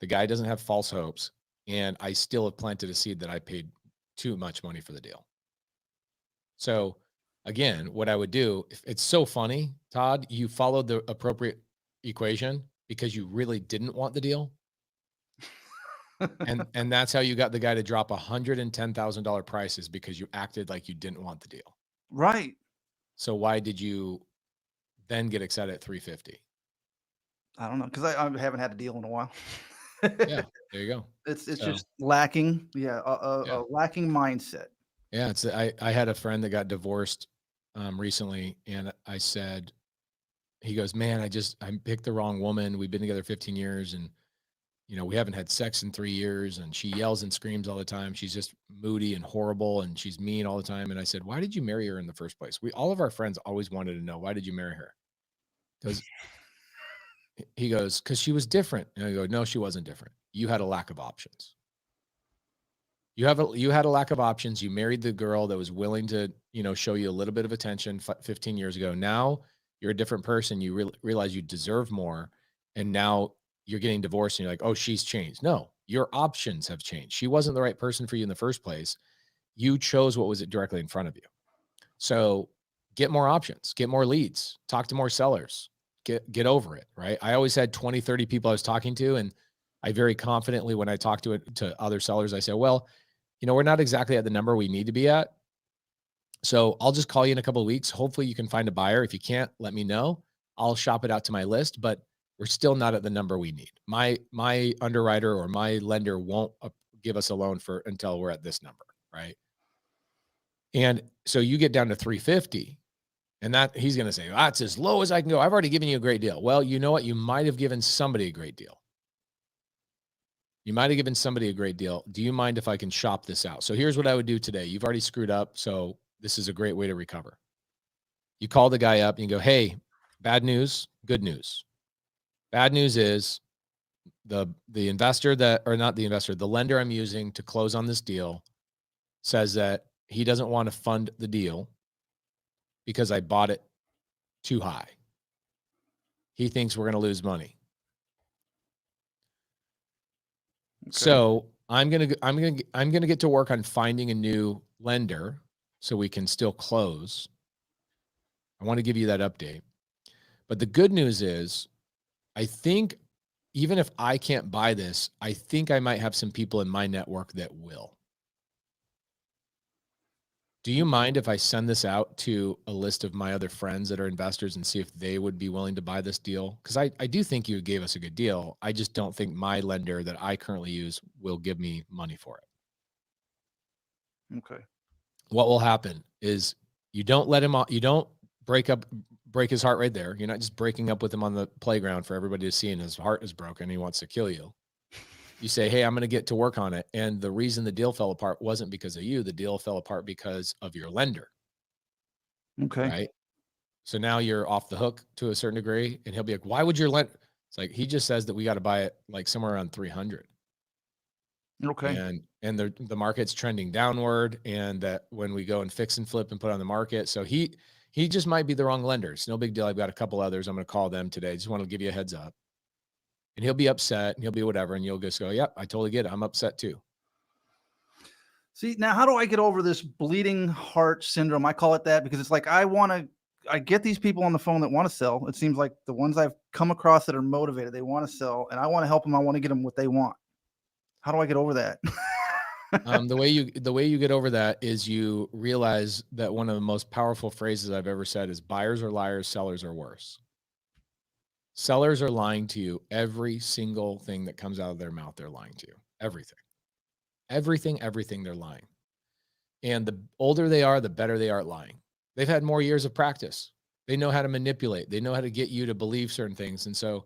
The guy doesn't have false hopes. And I still have planted a seed that I paid too much money for the deal. So again, what I would do, it's so funny, Todd, you followed the appropriate equation because you really didn't want the deal. And that's how you got the guy to drop $110,000 prices, because you acted like you didn't want the deal. Right. So why did you then get excited at 350? I don't know, because I haven't had a deal in a while. Yeah, there you go. It's So, just lacking, yeah, yeah. a lacking mindset. Yeah, I had a friend that got divorced recently, and I said, he goes, "Man, I picked the wrong woman. We've been together 15 years, and we haven't had sex in 3 years, and she yells and screams all the time. She's just moody and horrible, and she's mean all the time." And I said, "Why did you marry her in the first place?" All of our friends always wanted to know, why did you marry her? Because he goes, "Because she was different." And I go, "No, she wasn't different. You had a lack of options. You had a lack of options. You married the girl that was willing to, show you a little bit of attention 15 years ago. Now you're a different person. You realize you deserve more. And now you're getting divorced and you're like, oh, she's changed. No, your options have changed. She wasn't the right person for you in the first place. You chose what was directly in front of you. So get more options, get more leads, talk to more sellers, get over it. Right. I always had 20, 30 people I was talking to. And I very confidently, when I talk to other sellers, I say, well, we're not exactly at the number we need to be at. So I'll just call you in a couple of weeks. Hopefully you can find a buyer. If you can't, let me know. I'll shop it out to my list, but we're still not at the number we need. My underwriter or my lender won't give us a loan until we're at this number, right? And so you get down to 350, and that he's going to say, that's as low as I can go. I've already given you a great deal. Well, you know what? You might have given somebody a great deal. You might have given somebody a great deal. Do you mind if I can shop this out? So here's what I would do today. You've already screwed up, so this is a great way to recover. You call the guy up and you go, hey, bad news, good news. Bad news is the investor the lender I'm using to close on this deal says that he doesn't want to fund the deal because I bought it too high. He thinks we're going to lose money. Okay. So I'm gonna get to work on finding a new lender so we can still close. I want to give you that update. But the good news is, I think even if I can't buy this, I think I might have some people in my network that will. Do you mind if I send this out to a list of my other friends that are investors and see if they would be willing to buy this deal? Because I do think you gave us a good deal. I just don't think my lender that I currently use will give me money for it. Okay. What will happen is you don't let him, you don't break his heart right there. You're not just breaking up with him on the playground for everybody to see, and his heart is broken and he wants to kill you. You say, hey, I'm going to get to work on it. And the reason the deal fell apart wasn't because of you. The deal fell apart because of your lender. Okay. Right. So now you're off the hook to a certain degree. And he'll be like, why would your lender? It's like, he just says that we got to buy it like somewhere around 300. Okay. And the market's trending downward. And that when we go and fix and flip and put on the market. So he just might be the wrong lender. It's no big deal. I've got a couple others. I'm going to call them today. Just want to give you a heads up. And he'll be upset and he'll be whatever. And you'll just go, yep, I totally get it. I'm upset too. See, now how do I get over this bleeding heart syndrome? I call it that because it's like, I get these people on the phone that want to sell. It seems like the ones I've come across that are motivated, they want to sell, and I want to help them. I want to get them what they want. How do I get over that? The way you get over that is you realize that one of the most powerful phrases I've ever said is buyers are liars, sellers are worse. Sellers are lying to you. Every single thing that comes out of their mouth, they're lying to you. Everything they're lying. And the older they are, the better they are at lying. They've had more years of practice. They know how to manipulate. They know how to get you to believe certain things. And so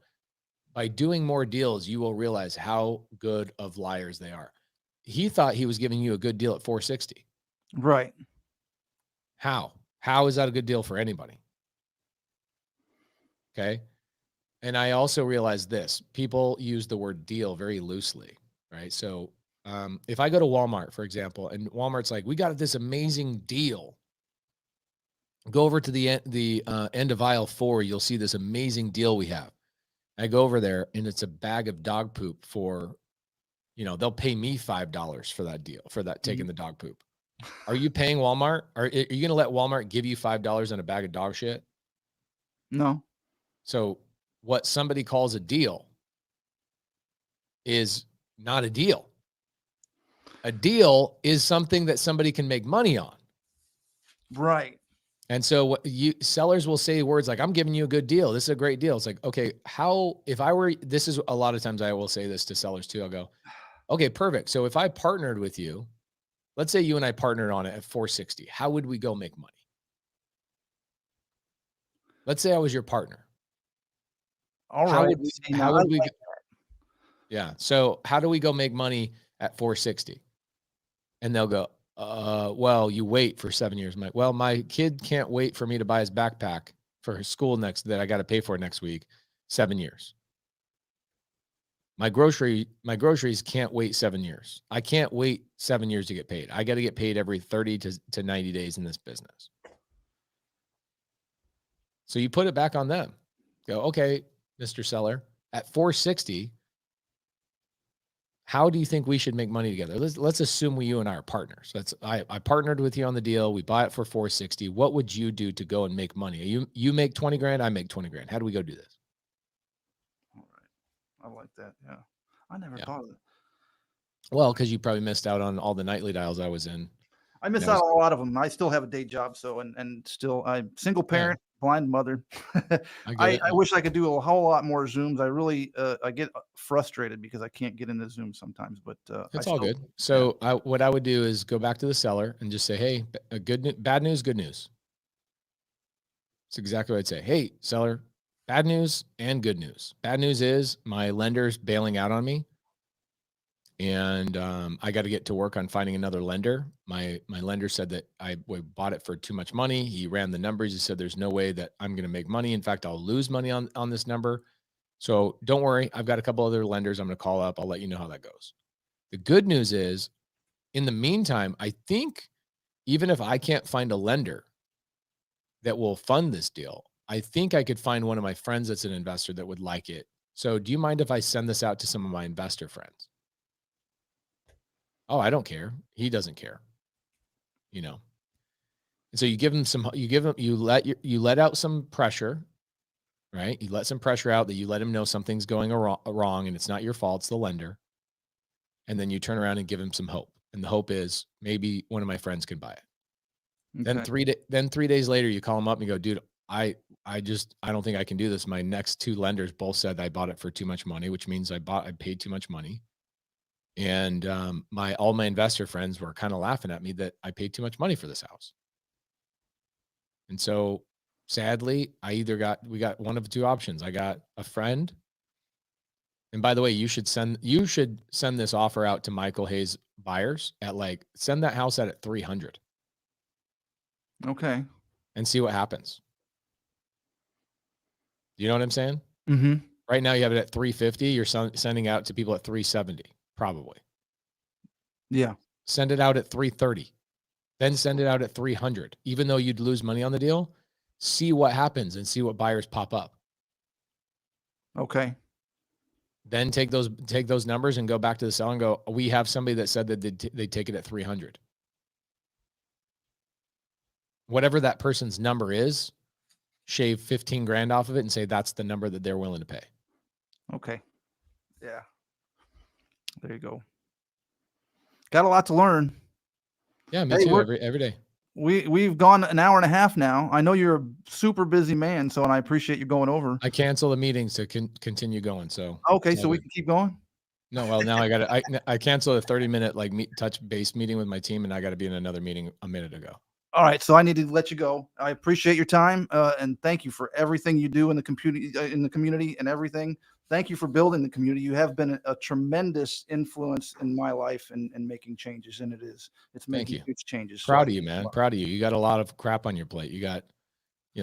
by doing more deals, you will realize how good of liars they are. He thought he was giving you a good deal at 460. Right. How is that a good deal for anybody? Okay. And I also realized this, people use the word deal very loosely, right? So if I go to Walmart, for example, and Walmart's like, we got this amazing deal. Go over to the end of aisle 4, you'll see this amazing deal we have. I go over there and it's a bag of dog poop for, they'll pay me $5 for that deal, for that taking the dog poop. Are you paying Walmart? Are you going to let Walmart give you $5 on a bag of dog shit? No. So what somebody calls a deal is not a deal. A deal is something that somebody can make money on. Right. And so what sellers will say words like, I'm giving you a good deal. This is a great deal. It's like, okay, this is a lot of times I will say this to sellers too. I'll go, okay, perfect. So if I partnered with you, let's say you and I partnered on it at 460, how would we go make money? Let's say I was your partner. All How right. would we, See, how now I would we, like- yeah. So how do we go make money at 460? And they'll go, well, you wait for 7 years. Well, my kid can't wait for me to buy his backpack for his school that I got to pay for next week, 7 years. My groceries can't wait 7 years. I can't wait 7 years to get paid. I got to get paid every 30 to 90 days in this business. So you put it back on them. Go, okay, Mr. Seller, at 460, how do you think we should make money together? Let's assume you and I are partners. I partnered with you on the deal. We buy it for 460. What would you do to go and make money? You make 20 grand, I make 20 grand. How do we go do this? All right. I like that. Yeah. I never thought of it. Well, because you probably missed out on all the nightly dials I was in. I miss out on a lot of them. I still have a day job. So, and still I'm single parent, blind mother. I wish I could do a whole lot more Zooms. I really, I get frustrated because I can't get into Zoom sometimes, but it's all good. So what I would do is go back to the seller and just say, hey, bad news, good news. That's exactly what I'd say. Hey, seller, bad news and good news. Bad news is my lender's bailing out on me. And I got to get to work on finding another lender. My lender said that we bought it for too much money. He ran the numbers. He said, there's no way that I'm going to make money. In fact, I'll lose money on this number. So don't worry. I've got a couple other lenders I'm going to call up. I'll let you know how that goes. The good news is, in the meantime, I think even if I can't find a lender that will fund this deal, I think I could find one of my friends that's an investor that would like it. So do you mind if I send this out to some of my investor friends? Oh, I don't care. He doesn't care. And so you give him you let out some pressure, right? You let some pressure out that you let him know something's going wrong and it's not your fault, it's the lender. And then you turn around and give him some hope. And the hope is maybe one of my friends can buy it. Okay. Then 3 days later, you call him up and you go, dude, I don't think I can do this. My next two lenders both said I bought it for too much money, which means I paid too much money. And all my investor friends were kind of laughing at me that I paid too much money for this house. And so sadly, we got one of two options. I got a friend. And by the way, you should send this offer out to Michael Hayes buyers at send that house out at 300. Okay. And see what happens. You know what I'm saying? Mm-hmm. Right now you have it at 350. You're sending out to people at 370. Probably. Yeah. Send it out at 330. Then send it out at 300. Even though you'd lose money on the deal, see what happens and see what buyers pop up. Okay. Then take those numbers and go back to the seller and go, we have somebody that said that they'd take it at 300. Whatever that person's number is, shave 15 grand off of it and say that's the number that they're willing to pay. Okay. Yeah. There you go. Got a lot to learn. Yeah, me too. Every day. We've gone an hour and a half now. I know you're a super busy man, and I appreciate you going over. I cancel the meetings to continue going. So okay, so we can keep going. No, well now I canceled a 30-minute touch base meeting with my team, and I got to be in another meeting a minute ago. All right, so I need to let you go. I appreciate your time, and thank you for everything you do in the community and everything. Thank you for building the community. You have been a tremendous influence in my life and making changes, and it's making huge changes. Proud of you, man. Proud of you. You got a lot of crap on your plate. You got,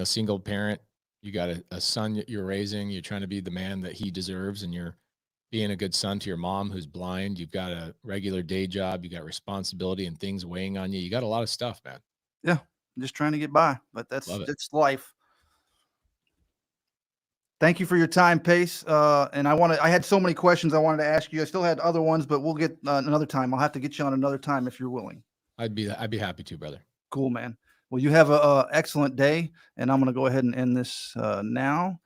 single parent. You got a son you're raising. You're trying to be the man that he deserves, and you're being a good son to your mom who's blind. You've got a regular day job. You got responsibility and things weighing on you. You got a lot of stuff, man. Yeah, I'm just trying to get by, but it's life. Thank you for your time, Pace. And I had so many questions I wanted to ask you. I still had other ones, but we'll get another time. I'll have to get you on another time if you're willing. I'd be happy to, brother. Cool, man. Well, you have a excellent day, and I'm going to go ahead and end this now.